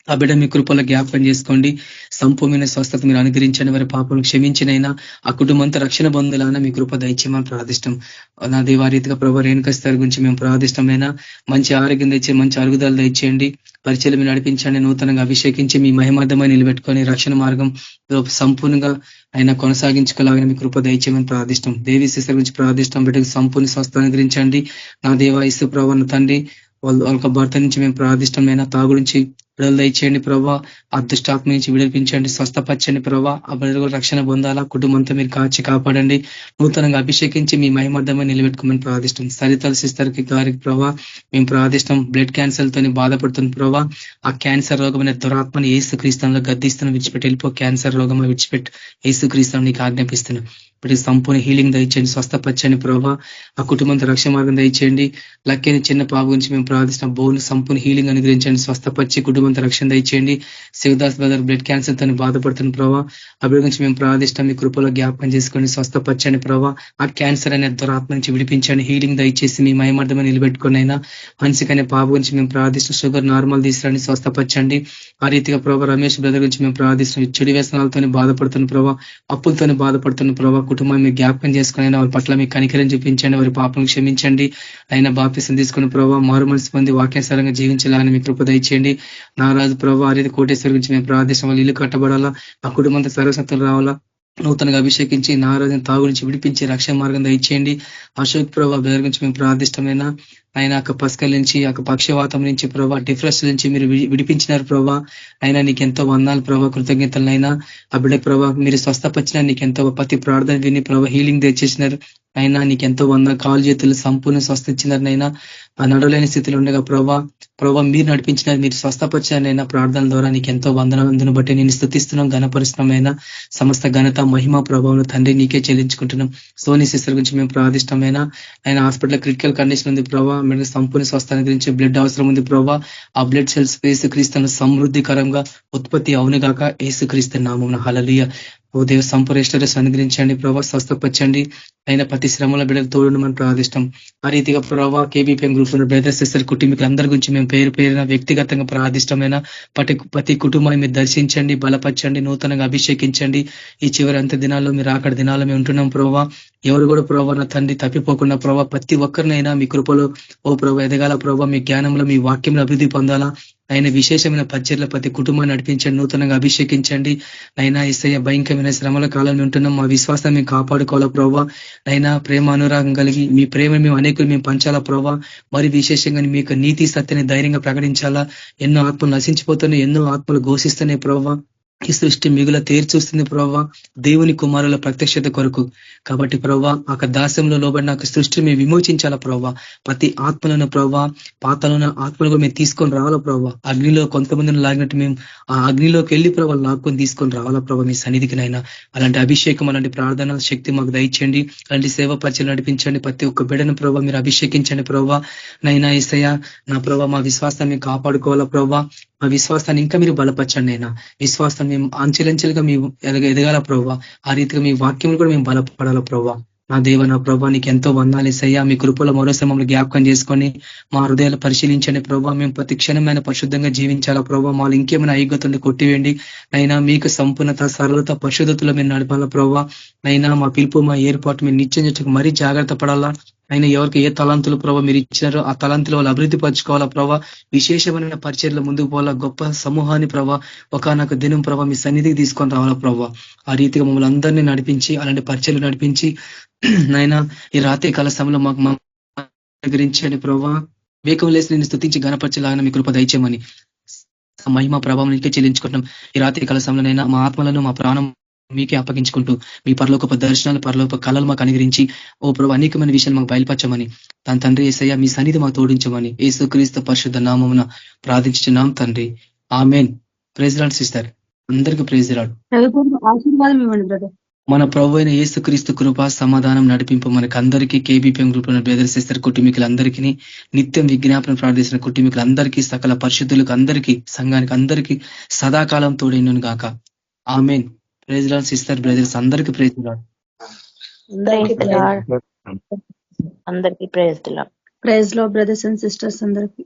ఆ బిడ్డ మీ కృపలో జ్ఞాపకం చేసుకోండి. సంపూర్ణ స్వస్థత మీరు అనుగ్రహించండి. వారి పాపలు క్షమించినైనా ఆ కుటుంబంతో రక్షణ బంధువులైనా మీ కృప దయచేయమని ప్రార్థిష్టం. నా దేవారీతిగా ప్రభావ రేణుకస్తారు గురించి మేము ప్రార్థిష్టమైనా మంచి ఆరోగ్యం దయచేయండి. మంచి అరుగుదల దయచేయండి. పరిచయం మీరు నడిపించండి, నూతనంగా అభిషేకించి మీ మహిమార్థమై నిలబెట్టుకొని రక్షణ మార్గం సంపూర్ణంగా ఆయన కొనసాగించుకోలాగా మీ కృప దయచేయమని ప్రార్థిష్టం. దేవి శిశుల గురించి ప్రార్థిష్టం. బిడ్డకు సంపూర్ణ స్వస్థ అనుగ్రహించండి. నా దేవ యేసు ప్రభువా తండ్రి, వాళ్ళ భర్త నుంచి మేము ప్రార్థిష్టమైన తాగు నుంచి విడుదల దయచేయండి ప్రభావ. ఆ దుష్టాత్మ నుంచి విడిపించండి, స్వస్థపరచండి ప్రభావ. ఆ బిడ్డలు రక్షణ పొందాలా, కుటుంబంతో మీరు కాచి కాపాడండి, నూతనంగా అభిషేకించి మీ మహిమార్థమై నిలబెట్టుకోమని ప్రార్థిష్టం. సరితల సిస్టర్కి గారికి ప్రభావ మేము ప్రార్థిష్టం. బ్లడ్ క్యాన్సర్ తోని బాధపడుతుంది ప్రభావ. ఆ క్యాన్సర్ రోగమైన దురాత్మని యేసు క్రీస్తులో గద్దిస్తున్న విడిచిపెట్టి వెళ్ళిపో. క్యాన్సర్ రోగం విడిచిపెట్టి యేసు క్రీస్తుని నీకు ఆజ్ఞాపిస్తున్నాం. ఇప్పుడు సంపూర్ణ హీలింగ్ దయచేయండి, స్వస్థపరచండి ప్రభావ. ఆ కుటుంబంతో రక్షణ మార్గం దయచేయండి. లక్కైన చిన్న పాప గురించి మేము ప్రార్థిస్తున్నాం. బోన్ సంపూర్ణ హీలింగ్ అనుగ్రహించండి, స్వస్థపరిచి కుటుంబంతో రక్షణ దయచేయండి. శివదాస్ బ్రదర్ బ్లడ్ క్యాన్సర్ తను బాధపడుతున్న ప్రభావ, అభివృద్ధి గురించి మేము ప్రార్థిస్తాం. మీ కృపలో జ్ఞాపకం చేసుకోండి, స్వస్థపరచండి ప్రభావ. ఆ క్యాన్సర్ అనే దురాత్మ నుంచి విడిపించండి, హీలింగ్ దయచేసి మీ మహిమార్థమని నిలబెట్టుకుని అయినా హన్సికనే పాప గురించి మేము ప్రార్థిస్తాం. షుగర్ నార్మల్ తీసుకురండి, స్వస్థపరచండి. ఆ రీతిగా ప్రభావ రమేష్ బ్రదర్ గురించి మేము ప్రార్థిస్తాం. చెడు వ్యసనాలతో బాధపడుతున్న ప్రభావ, అప్పులతో బాధపడుతున్న ప్రభావ, కుటుంబాన్ని మీరు జ్ఞాపకం చేసుకుని వారి పట్ల మీ కనికరం చూపించండి, వారి పాపను క్షమించండి. అయినా బాప్తిసం తీసుకున్న ప్రభావ మారు మనసు పొంది వాక్యానుసారంగా జీవించాలని మీ కృప దయచేయండి. నా రాజు ప్రభావ ఆ రీతి కోటేశ్వర గురించి మేము ప్రార్థిస్తాం. వాళ్ళు ఇల్లు కట్టబడాలా, ఆ కుటుంబంతో సర్వసత్తులు రావాలా, నూతనంగా అభిషేకించి నా రోజున తాగు నుంచి విడిపించి రక్షణ మార్గం దయచేయండి. అశోక్ ప్రభావ దగ్గర గురించి మేము ప్రార్థిష్టమైనా ఆయన పస్కల్ నుంచి పక్షవాతం నుంచి ప్రభావ, డిఫరెన్స్ నుంచి మీరు విడిపించినారు ప్రభావ. అయినా నీకు ఎంతో వందాలు ప్రభావ, కృతజ్ఞతలైనా. ఆ బిడ్డ ప్రభావ మీరు స్వస్థపరిచిన నీకెంతో ప్రతి ప్రార్థన విని ప్రభావ హీలింగ్ తెచ్చేసినారు. అయినా నీకెంతో కాలు చేతులు సంపూర్ణ స్వస్థ ఇచ్చినారనైనా. ఆ నడవలేని స్థితిలో ఉండగా ప్రభావ మీరు నడిపించినారు, మీరు స్వస్థపరిచినారైనా. ప్రార్థనల ద్వారా నీకు ఎంతో వందనందును బట్టి నేను స్తుతిస్తున్నాం, ఘనపరుస్తున్నామైనా. సమస్త ఘనత మహిమ ప్రభావం తండ్రి నీకే చెల్లించుకుంటున్నాం. సోనీ సిస్టర్ గురించి మేము ప్రార్థిష్టమైనా. ఆయన హాస్పిటల్ క్రిటికల్ కండిషన్ ఉంది ప్రభావ, మీరు సంపూర్ణ స్వస్థాన్ని గురించి బ్లడ్ అవసరం ఉంది ప్రభావ. ఆ బ్లడ్ సెల్స్ యేసుక్రీస్తును సమృద్ధికరంగా ఉత్పత్తి అవునుగాక యేసుక్రీస్తు నామమున. హల్లెలూయా. ఓ దేవ సంపూర్ణేశ్వరస్ అనుగ్రహించండి ప్రభావ, స్వస్థపరచండి. అయినా ప్రతి శ్రమల బిడ్డలు తోడును మనం ప్రార్థిష్టం. ఆ రీతిగా ప్రభావ కేబీపీఎం గ్రూప్ బ్రదర్స్ సిస్టర్ కుటుంబీకులు అందరి గురించి మేము పేరున వ్యక్తిగతంగా ప్రార్థిష్టమైన ప్రతి కుటుంబాన్ని మీరు దర్శించండి, బలపరచండి, నూతనంగా అభిషేకించండి. ఈ చివరి అంత దినాల్లో మీరు అక్కడ దినాల్లో మేము ఉంటున్నాం ప్రభావ. ఎవరు కూడా ప్రభావ నా తండ్రి తప్పిపోకుండా ప్రభావ ప్రతి ఒక్కరినైనా మీ కృపలో ఓ ప్రభావ ఎదగాల ప్రభావ, మీ జ్ఞానంలో మీ వాక్యంలో అభివృద్ధి పొందాలా. ఆయన విశేషమైన పరిచర్ల ప్రతి కుటుంబాన్ని నడిపించండి, నూతనంగా అభిషేకించండి. అయినా యేసయ్య భయంకరమైన శ్రమల కాలంలో ఉంటున్నాం, మా విశ్వాసాన్ని మేము కాపాడుకోవాలా ప్రభావ. అయినా ప్రేమ అనురాగం కలిగి మీ ప్రేమ మేము అనేకులు మేము పంచాలా ప్రభావ. మరి విశేషంగా మీకు నీతి సత్యాన్ని ధైర్యంగా ప్రకటించాలా. ఎన్నో ఆత్మలు నశించిపోతున్నాయి, ఎన్నో ఆత్మలు ఘోషిస్తున్నాయి ప్రభావ. ఈ సృష్టి మిగుల తేర్చూస్తుంది ప్రభావ, దేవుని కుమారుల ప్రత్యక్షత కొరకు. కాబట్టి ప్రభావ ఆ దాస్యంలో లోబడి నాకు సృష్టిని మేము విమోచించాలా ప్రభావ. ప్రతి ఆత్మలను ప్రభావ, పాతలను ఆత్మలు మేము తీసుకొని రావాలా ప్రభావ. అగ్నిలో కొంతమందిని లాగినట్టు మేము ఆ అగ్నిలోకి వెళ్ళి ప్రభావ లాక్కొని తీసుకొని రావాలా ప్రభావ మీ సన్నిధికినైనా. అలాంటి అభిషేకం, అలాంటి ప్రార్థన శక్తి మాకు దయచేయండి. అలాంటి సేవ పరిచయం నడిపించండి. ప్రతి ఒక్క బిడ్డను ప్రభావ మీరు అభిషేకించండి ప్రభావ. నైనా యేసయ్య నా ప్రభావ మా విశ్వాసాన్ని కాపాడుకోవాలా ప్రభావ. మా విశ్వాసాన్ని ఇంకా మీరు బలపరచండి. అయినా విశ్వాసాన్ని మేము అంచెలంచెలుగా మేము ఎదగాల ప్రభావ. ఆ రీతిగా మీ వాక్యములు కూడా మేము బలపడాల ప్రభావ. నా దేవ నా ప్రభావ నీకు ఎంతో వందాలు యేసయ్యా. మీ కృపలో మరోసారి మమ్మల్ని జ్ఞాపకం చేసుకొని మా హృదయాలు పరిశీలించండి ప్రభావ. మేము ప్రతి క్షణమైన పరిశుద్ధంగా జీవించాలా ప్రభావ. మాలో ఇంకేమైనా ఐగొత్తుని కొట్టివేయండి నైనా. మీకు సంపూర్ణత, సరళత, పరిశుద్ధతలో మేము నడపాలా ప్రభావ. నైనా మా పిలుపు, మా ఏర్పాటు మీరు నిత్యం చెట్టుకు మరీ జాగ్రత్త పడాలా. అయినా ఎవరికి ఏ తలాంతులు ప్రభావ మీరు ఇచ్చినారో ఆ తలాంతులు వాళ్ళు అభివృద్ధి పరచుకోవాలా ప్రభావ. విశేషమైన పరిచర్ల ముందుకు పోవాలా. గొప్ప సమూహాన్ని ప్రభావ ఒకనొక దినం ప్రభావ మీ సన్నిధికి తీసుకొని రావాలా ప్రభావ. ఆ రీతిగా మమ్మల్ని అందరినీ నడిపించి అలాంటి పరిచర్లు నడిపించి నైనా ఈ రాత్రి కాల సమయంలో మాకు గురించండి ప్రభావ. వేకం లేసి నేను స్తుతించి ఘనపరచలాగిన మీ కృప దయచేయమని మహిమ ప్రభావం నీకే చెల్లించుకుంటున్నాం. ఈ రాత్రి కాల సమయంలోనైనా మా ఆత్మలను మా ప్రాణం మీకే అప్పగించుకుంటూ మీ పరలోకపు దర్శనాలు, పరలోక కళలు మాకు అనుగ్రహించి ఓ ప్రభు అనేకమైన విషయాలు మాకు బయలుపరచమని తన తండ్రి యేసయ్య మీ సన్నిధి మాకు తోడించమని యేసుక్రీస్తు పరిశుద్ధ నామమున ప్రార్థించుచున్నాం తండ్రి. ఆమేన్. ప్రైజ్ లార్డ్ సిస్టర్, అందరికీ ప్రైజ్ లార్డ్. ఆశీర్వాదం ఇవ్వండి బ్రదర్. మన ప్రభు అయిన యేసుక్రీస్తు కృప సమాధానం నడిపింపు మనకు అందరికీ, కేబీపీఎం గ్రూప్ లో బ్రదర్ సిస్టర్ కుటుంబీకులందరికీ, నిత్యం విజ్ఞాపన ప్రార్థిస్తున్న కుటుంబీకులందరికీ, సకల పరిశుద్ధులకు అందరికీ, సంఘానికి అందరికీ సదాకాలం తోడైనను గాక. Amen. Praise lord sister, brothers అందరికీ ప్రైజ్ లార్డ్. అందరికీ praise Lord. Praise Lord brothers and sisters అందరికీ.